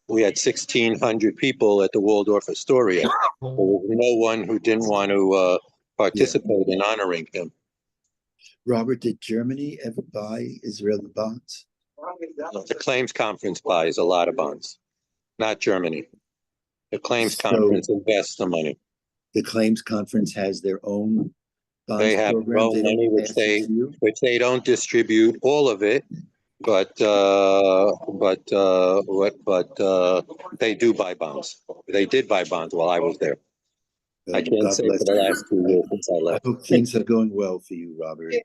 we had 1,600 people at the Waldorf Astoria. There was no one who didn't want to participate in honoring him. Robert, did Germany ever buy Israeli bonds? The claims conference buys a lot of bonds, not Germany. The claims So- conference invests the money. The claims conference has their own bonds They have their program. own They don't money, pass it to you? which they don't distribute all of it, but they do buy bonds. They did buy bonds while I was there. I can't God say bless for the you. last 2 years since I I left. hope things are going well for you, Robert.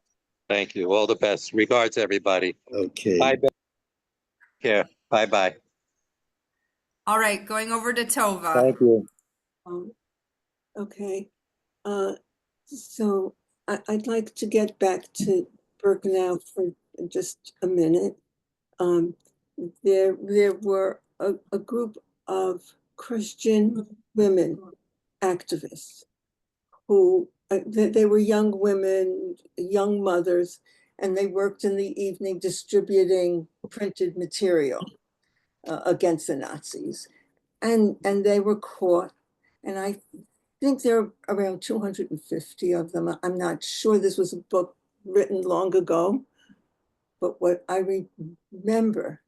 Thank you. All the best. Regards, everybody. Okay. Bye. Beth. Care. Bye-bye. All right, going over to Tova. Thank you. Okay, so I'd like to get back to Birkenau for just a minute. There were a group of Christian women activists who, they were young women, young mothers, and they worked in the evening distributing printed material against the Nazis. And they were caught, and I think there are around 250 of them. I'm not sure. This was a book written long ago, but what I remember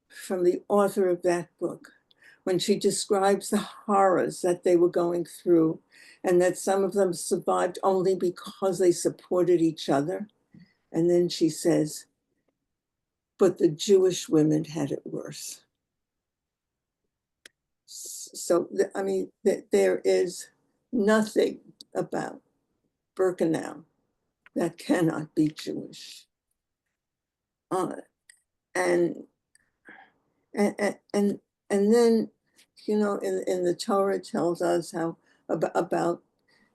from the author of that book, when she describes the horrors that they were going through, and that some of them survived only because they supported each other. And then she says, but the Jewish women had it worse. So, I mean, there is nothing about Birkenau that cannot be Jewish. And then, you know, in the Torah tells us how about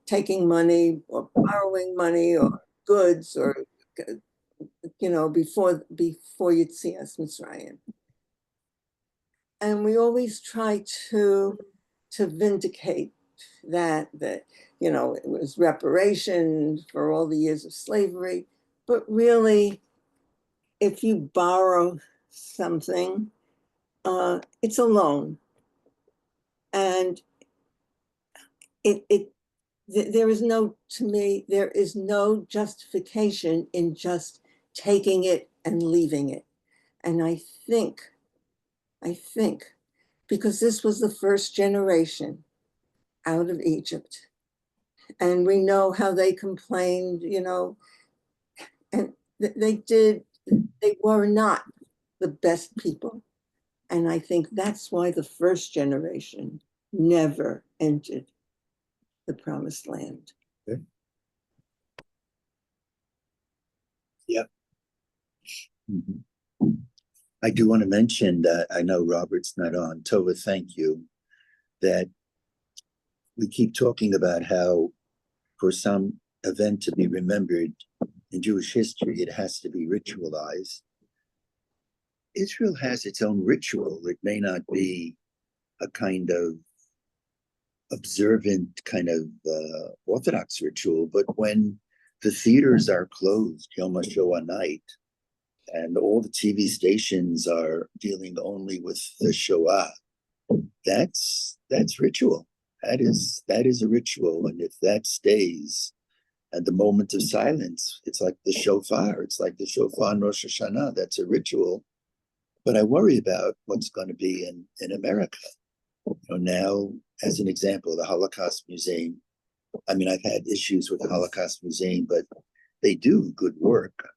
taking money or borrowing money or goods, or, you know, before Yetzias Mitzrayim. And we always try to vindicate that, you know, it was reparation for all the years of slavery. But really, if you borrow something, it's a loan. And there is no, to me, there is no justification in just taking it and leaving it. And I think, because this was the first generation out of Egypt, and we know how they complained, you know, and they were not the best people. And I think that's why the first generation never entered the promised land. Okay. Yep. Mm-hmm. I do want to mention that I know Robert's not on. Tova, thank you. That we keep talking about how for some event to be remembered in Jewish history, it has to be ritualized. Israel has its own ritual. It may not be a kind of observant kind of Orthodox ritual, but when the theaters are closed Yom HaShoah night, and all the TV stations are dealing only with the Shoah, that's ritual. That is a ritual, and if that stays, at the moment of silence, it's like the shofar. It's like the shofar in Rosh Hashanah. That's a ritual. But I worry about what's going to be in America. You know, now, as an example, the Holocaust Museum. I mean, I've had issues with the Holocaust Museum, but they do good work.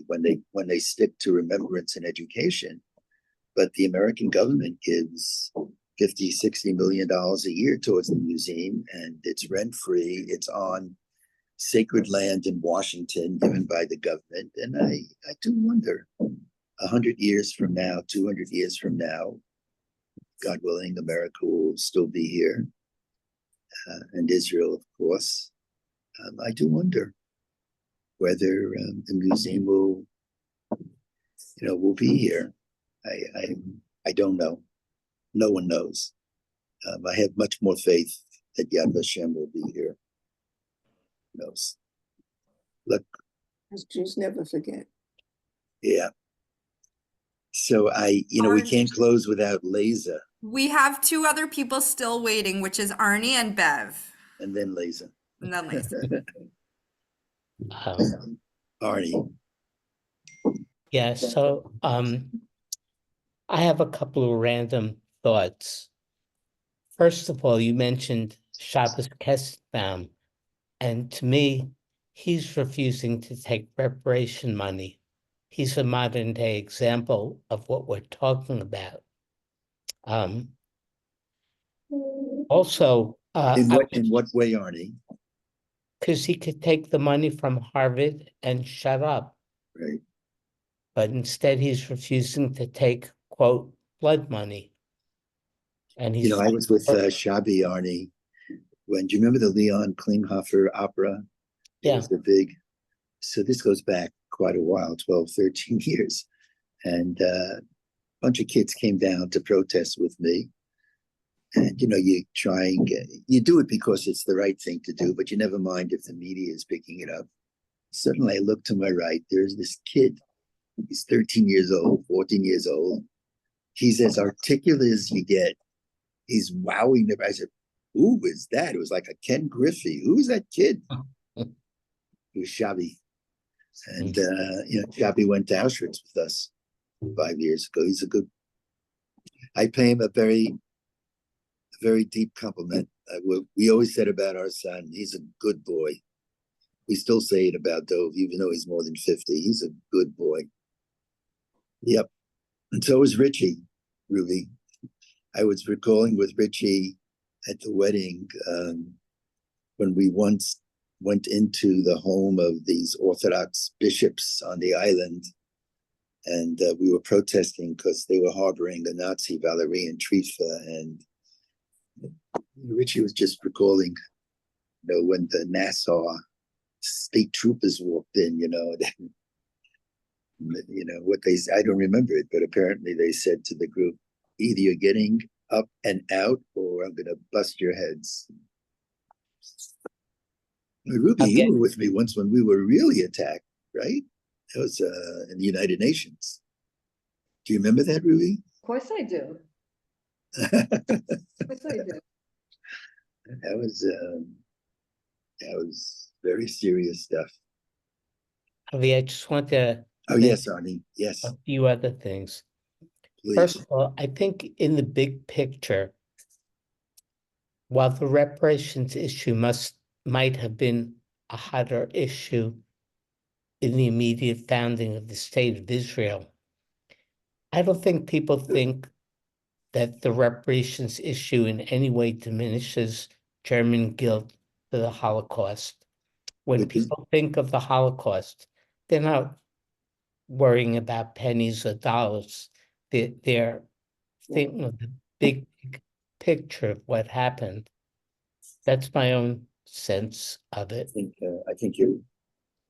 When they stick to remembrance and education. But the American government gives $50-60 million a year towards the museum, and it's rent-free. It's on sacred land in Washington given by the government. And I do wonder, 100 years from now, 200 years from now, God willing, America will still be here, and Israel, of course. I do wonder whether the museum will be here. I don't know. No one knows. I have much more faith that Yad Vashem will be here. Who knows? Look. As Jews never forget. Yeah. So we can't close without Leza. We have two other people still waiting, which is Arnie and Bev. And then Leza. And then Lisa. Arnie. Yeah, so I have a couple of random thoughts. First of all, you mentioned Shabbos Kestam, and to me, he's refusing to take reparation money. He's a modern day example of what we're talking about. Also, In what way, Arnie? because he could take the money from Harvard and shut up, Right. but instead he's refusing to take, quote, blood money. And You he's know, I was with Shabi, Arnie, when, do you remember the Leon Klinghoffer opera? It Yeah. was the big, so this goes back quite a while, 12, 13 years. And a bunch of kids came down to protest with me. And, you know, you do it because it's the right thing to do, but you never mind if the media is picking it up. Suddenly I look to my right, there's this kid. He's 13 years old, 14 years old. He's as articulate as you get. He's wowing them. I said, who is that? It was like a Ken Griffey. Who's that kid? It was Shabi. And, you know, Shabi went to Auschwitz with us 5 years ago. I pay him a very deep compliment. We always said about our son, he's a good boy. We still say it about Dove, even though he's more than 50. He's a good boy. Yep. And so is Richie, Ruby. I was recalling with Richie at the wedding when we once went into the home of these Orthodox bishops on the island, and we were protesting because they were harboring the Nazi Valerie and Trifa. And Richie was just recalling, you know, when the Nassau state troopers walked in, you know, what I don't remember it, but apparently they said to the group, either you're getting up and out or I'm going to bust your heads. Ruby, you were with me once when we were really attacked, right? That was in the United Nations. Do you remember that, Ruby? Of course I do. Of course I do. That was very serious stuff. Javier, I just want to Oh, yes, Arnie. Yes, a few other things. please. First of all, I think in the big picture, while the reparations issue might have been a hotter issue in the immediate founding of the state of Israel, I don't think people think that the reparations issue in any way diminishes German guilt for the Holocaust. When people think of the Holocaust, they're not worrying about pennies or dollars. They're thinking of the big picture of what happened. That's my own sense of it.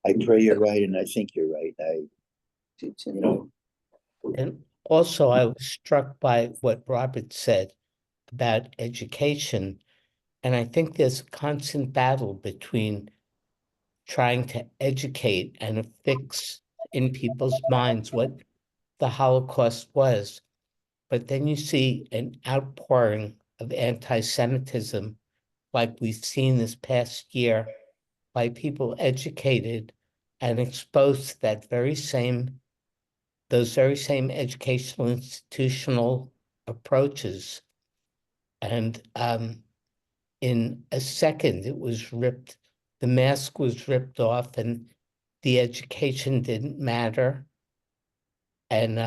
I pray you're right, and I think you're right. And also, I was struck by what Robert said about education. And I think there's a constant battle between trying to educate and fix in people's minds what the Holocaust was. But then you see an outpouring of anti-Semitism like we've seen this past year by people educated and exposed to those very same educational institutional approaches. And in a second, the mask was ripped off and the education didn't matter. And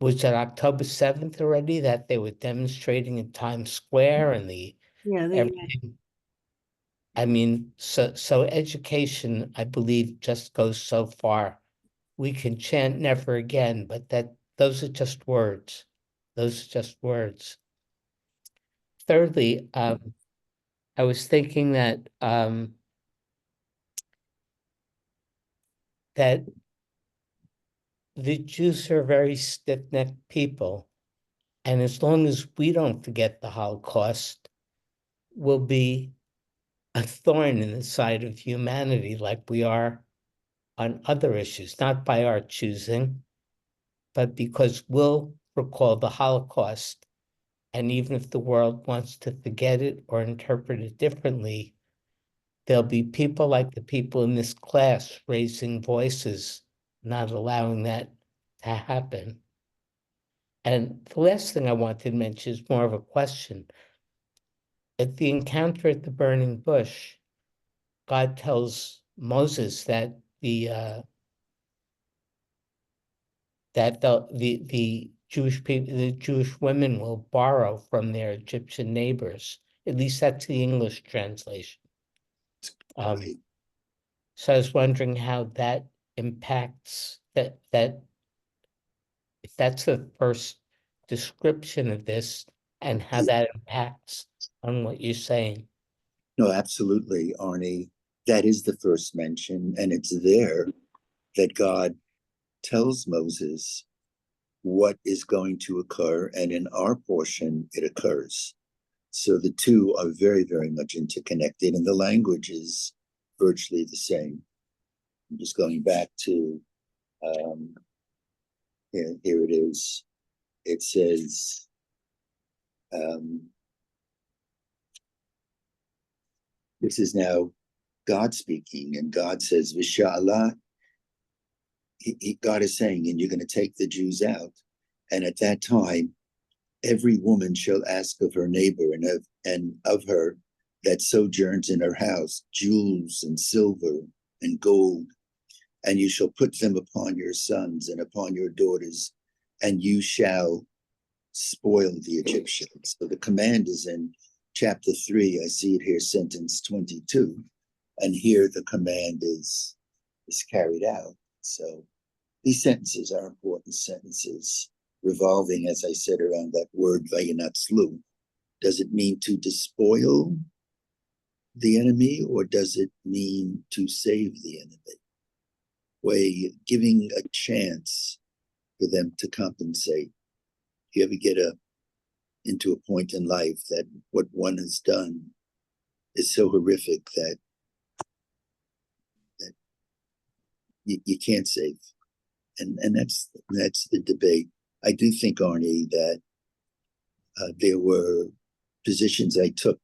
was it October 7th already that they were demonstrating in Times Square and everything? I mean, so education, I believe, just goes so far. We can chant never again, but those are just words. Those are just words. Thirdly, I was thinking that that the Jews are very stiff-necked people, and as long as we don't forget the Holocaust, we'll be a thorn in the side of humanity like we are on other issues, not by our choosing, but because we'll recall the Holocaust. And even if the world wants to forget it or interpret it differently, there'll be people like the people in this class raising voices not allowing that to happen. And the last thing I wanted to mention is more of a question. At the encounter at the burning bush, God tells Moses that the Jewish people, the Jewish women will borrow from their Egyptian neighbors. At least that's the English translation. Right. So I was wondering how that impacts that if that's the first description of this and how that impacts on what you're saying. No, absolutely, Arnie. That is the first mention, and it's there that God tells Moses what is going to occur, and in our portion, it occurs. So the two are very, very much interconnected, and the language is virtually the same. I'm just going back to, here it is. It says, this is now God speaking, and God says, Visha'Allah. God is saying, and you're going to take the Jews out. And at that time, every woman shall ask of her neighbor and of her that sojourns in her house jewels and silver and gold, and you shall put them upon your sons and upon your daughters, and you shall spoil the Egyptians. So the command is in chapter 3. I see it here, sentence 22, and here the command is carried out. So these sentences are important sentences, revolving, as I said, around that word vayenatzlu. Does it mean to despoil the enemy, or does it mean to save the enemy? Way giving a chance for them to compensate. If you ever get into a point in life that what one has done is so horrific that you can't save, and that's the debate. I do think, Arnie, that there were positions I took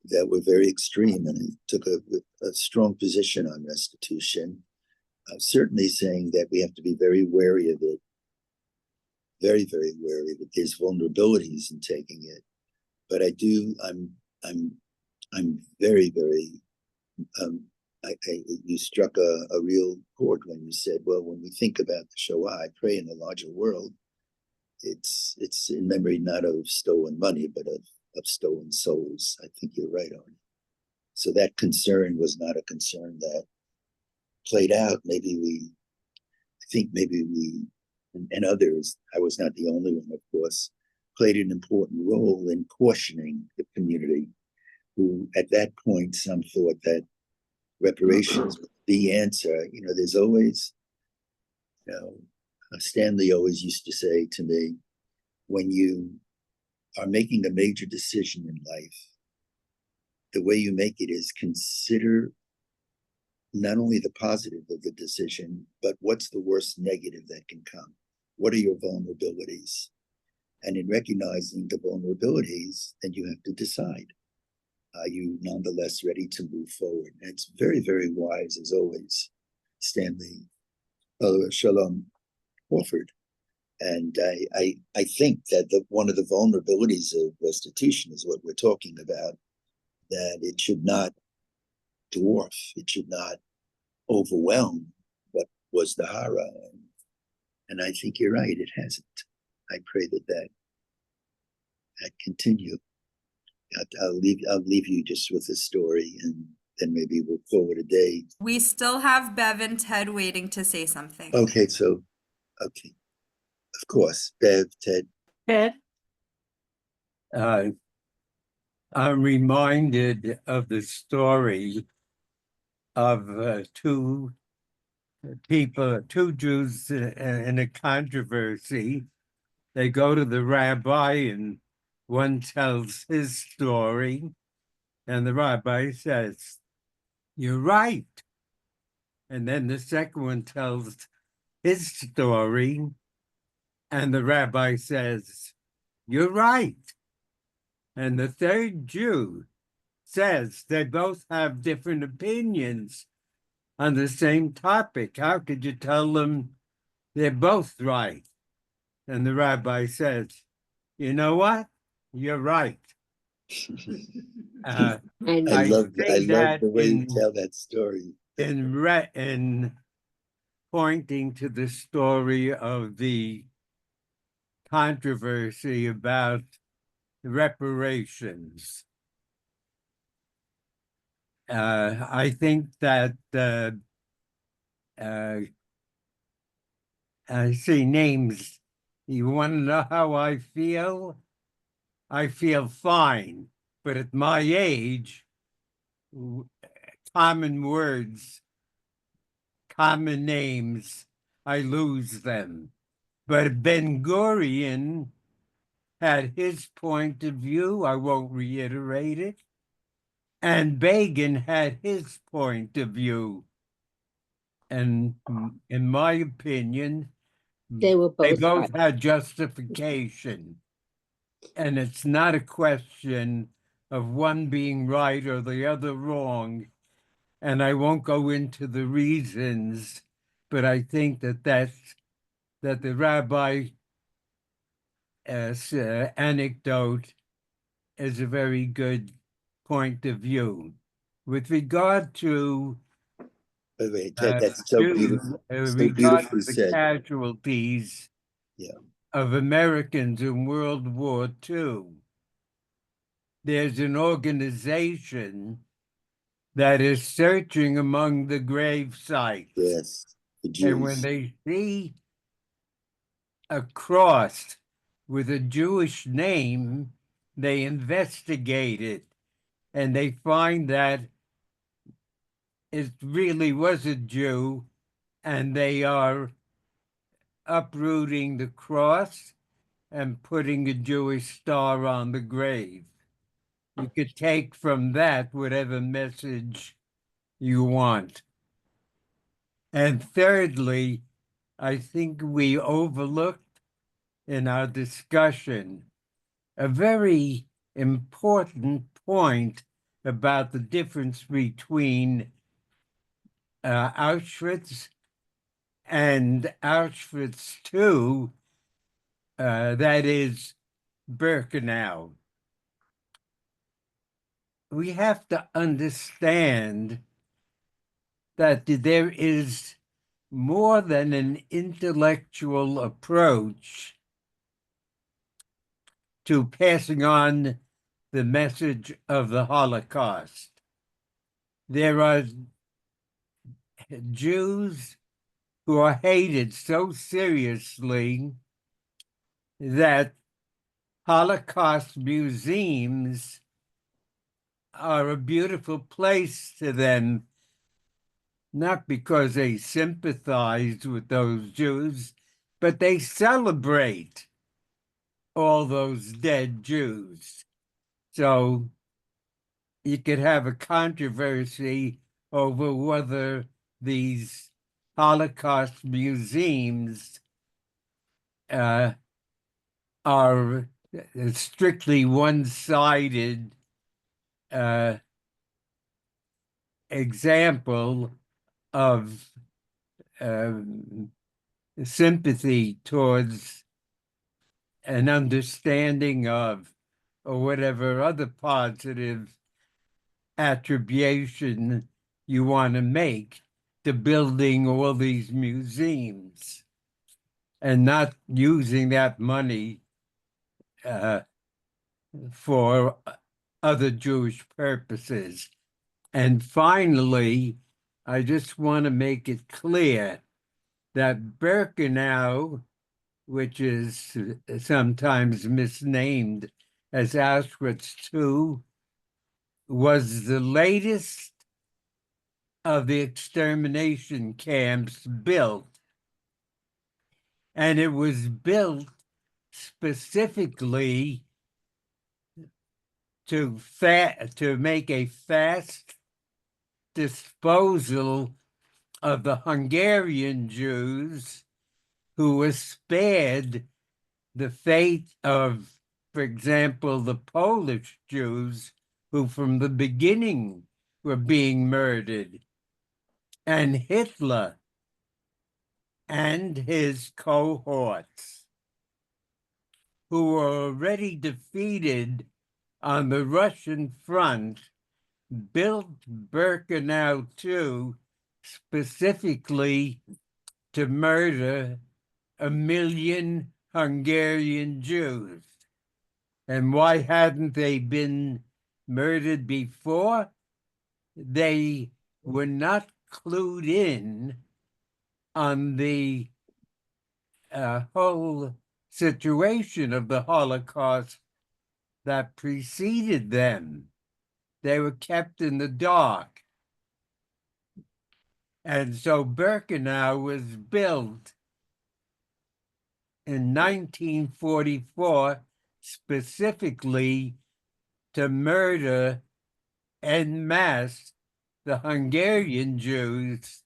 that were very extreme, and I took a strong position on restitution, certainly saying that we have to be very wary of it, very, very wary of it. There's vulnerabilities in taking it, but I'm very, very, you struck a real chord when you said, well, when we think about the Shoah, I pray in the larger world, it's in memory not of stolen money, but of stolen souls. I think you're right, Arnie. So that concern was not a concern that played out. I think maybe we, and others, I was not the only one, of course, played an important role in cautioning the community, who at that point, some thought that reparations was the answer. There's always, Stanley always used to say to me, when you are making a major decision in life, the way you make it is consider not only the positive of the decision, but what's the worst negative that can come? What are your vulnerabilities? And in recognizing the vulnerabilities, then you have to decide. Are you nonetheless ready to move forward? And it's very, very wise, as always, Stanley Shalom offered. And I think that one of the vulnerabilities of restitution is what we're talking about, that it should not dwarf, it should not overwhelm what was the hara. And I think you're right, it hasn't. I pray that continue. I'll leave you just with a story, and then maybe we'll forward a day. We still have Bev and Ted waiting to say something. Okay, of course, Bev, Ted. Ted? I'm reminded of the story of two Jews in a controversy. They go to the rabbi, and one tells his story, and the rabbi says, "You're right." And then the second one tells his story, and the rabbi says, "You're right." And the third Jew says they both have different opinions, on the same topic. How could you tell them they're both right? And the rabbi says, you know what? You're right. And I I love say that the way you tell that story. in pointing to the story of the controversy about reparations. I think that I see names. You want to know how I feel? I feel fine, but at my age, common words, common names, I lose them. But Ben Gurion had his point of view. I won't reiterate it. And Begin had his point of view. And in my opinion, they were they both both right. had justification. And it's not a question of one being right or the other wrong. And I won't go into the reasons, but I think that the rabbi anecdote is a very good point of view. With regard to By the way, Ted, that's so beautiful. So regard to beautifully the said. casualties Yeah. of Americans in World War II, there's an organization that is searching among the grave sites. Yes. The And when Jews. they see a cross with a Jewish name, they investigate it and they find that it really was a Jew, and they are uprooting the cross and putting a Jewish star on the grave. You could take from that whatever message you want. And thirdly, I think we overlooked in our discussion a very important point about the difference between Auschwitz and Auschwitz II, that is Birkenau. We have to understand that there is more than an intellectual approach to passing on the message of the Holocaust. There are Jews who are hated so seriously that Holocaust museums are a beautiful place to them, not because they sympathize with those Jews, but they celebrate all those dead Jews. So you could have a controversy over whether these Holocaust museums are strictly one-sided example of sympathy towards an understanding of, or whatever other positive attribution you want to make to building all these museums and not using that money for other Jewish purposes. And finally, I just want to make it clear that Birkenau, which is sometimes misnamed as Auschwitz II, was the latest of the extermination camps built. And it was built specifically to make a fast disposal of the Hungarian Jews who were spared the fate of, for example, the Polish Jews who from the beginning were being murdered. and Hitler and his cohorts, who were already defeated on the Russian front, built Birkenau II specifically to murder 1 million Hungarian Jews. And why hadn't they been murdered before? They were not clued in on the whole situation of the Holocaust that preceded them. They were kept in the dark. And so Birkenau was built in 1944 specifically to murder en masse the Hungarian Jews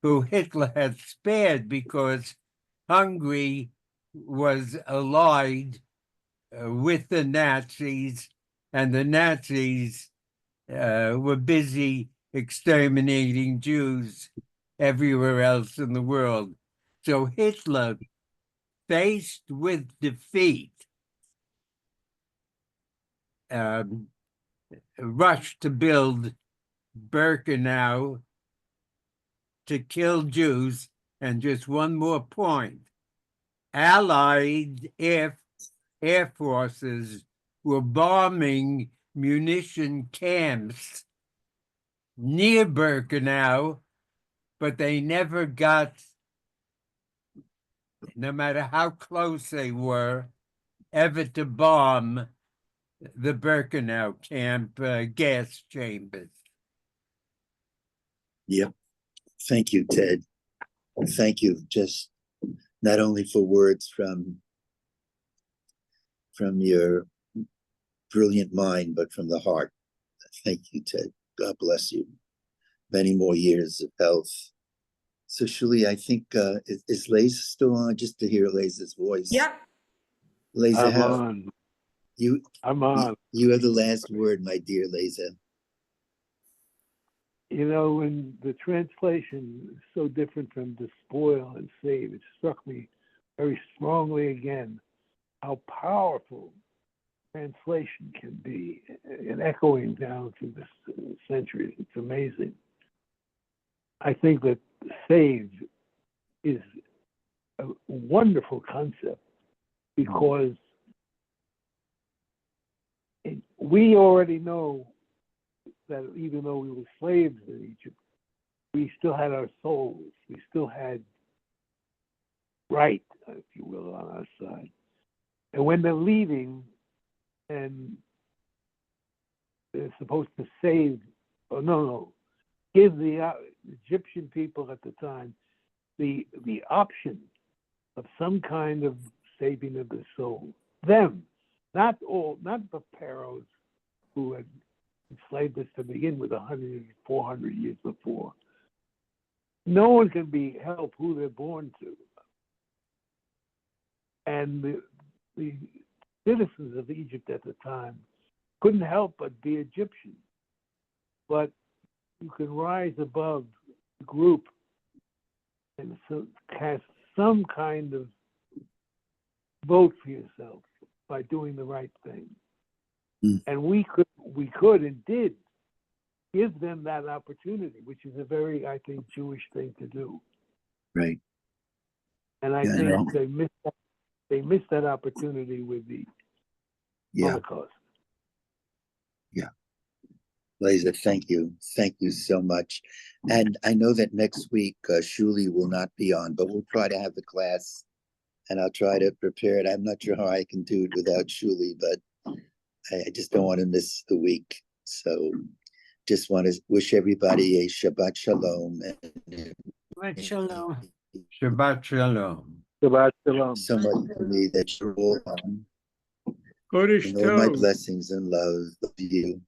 who Hitler had spared because Hungary was allied with the Nazis, and the Nazis were busy exterminating Jews everywhere else in the world. So Hitler, faced with defeat, rushed to build Birkenau to kill Jews. And just one more point, Allied air forces were bombing munition camps near Birkenau, but they never got, no matter how close they were, ever to bomb the Birkenau camp gas chambers. Yep. Thank you, Ted. Thank you, just not only for words from your brilliant mind, but from the heart. Thank you, Ted. God bless you. Many more years of health. So, Shuli, I think, is Laza still on? Just to hear Laza's voice. Yep. Laza, I'm on. I'm on. You have the last word, my dear Laza. You know, when the translation is so different from despoil and save, it struck me very strongly again how powerful translation can be and echoing down through the centuries. It's amazing. I think that save is a wonderful concept because we already know that even though we were slaves in Egypt, we still had our souls. We still had right, if you will, on our side. And when they're leaving and they're supposed to save, give the Egyptian people at the time the option of some kind of saving of the soul. Them, not the pharaohs who had enslaved us to begin with 400 years before. No one can be helped who they're born to. And the citizens of Egypt at the time couldn't help but be Egyptian. But you can rise above the group and so cast some kind of vote for yourself by doing the right thing. And we could and did give them that opportunity, which is a very, I think, Jewish thing to do. Right. And I think they missed that opportunity with the Holocaust. Yeah. Laza, thank you. Thank you so much. And I know that next week, Shuli will not be on, but we'll try to have the class and I'll try to prepare it. I'm not sure how I can do it without Shuli, but I just don't want to miss the week. So just want to wish everybody a Shabbat Shalom. Shabbat Shalom. Shabbat Shalom. Shabbat Shalom. Someone told me that you're all on. Kodesh And all my Tov. blessings and love of you.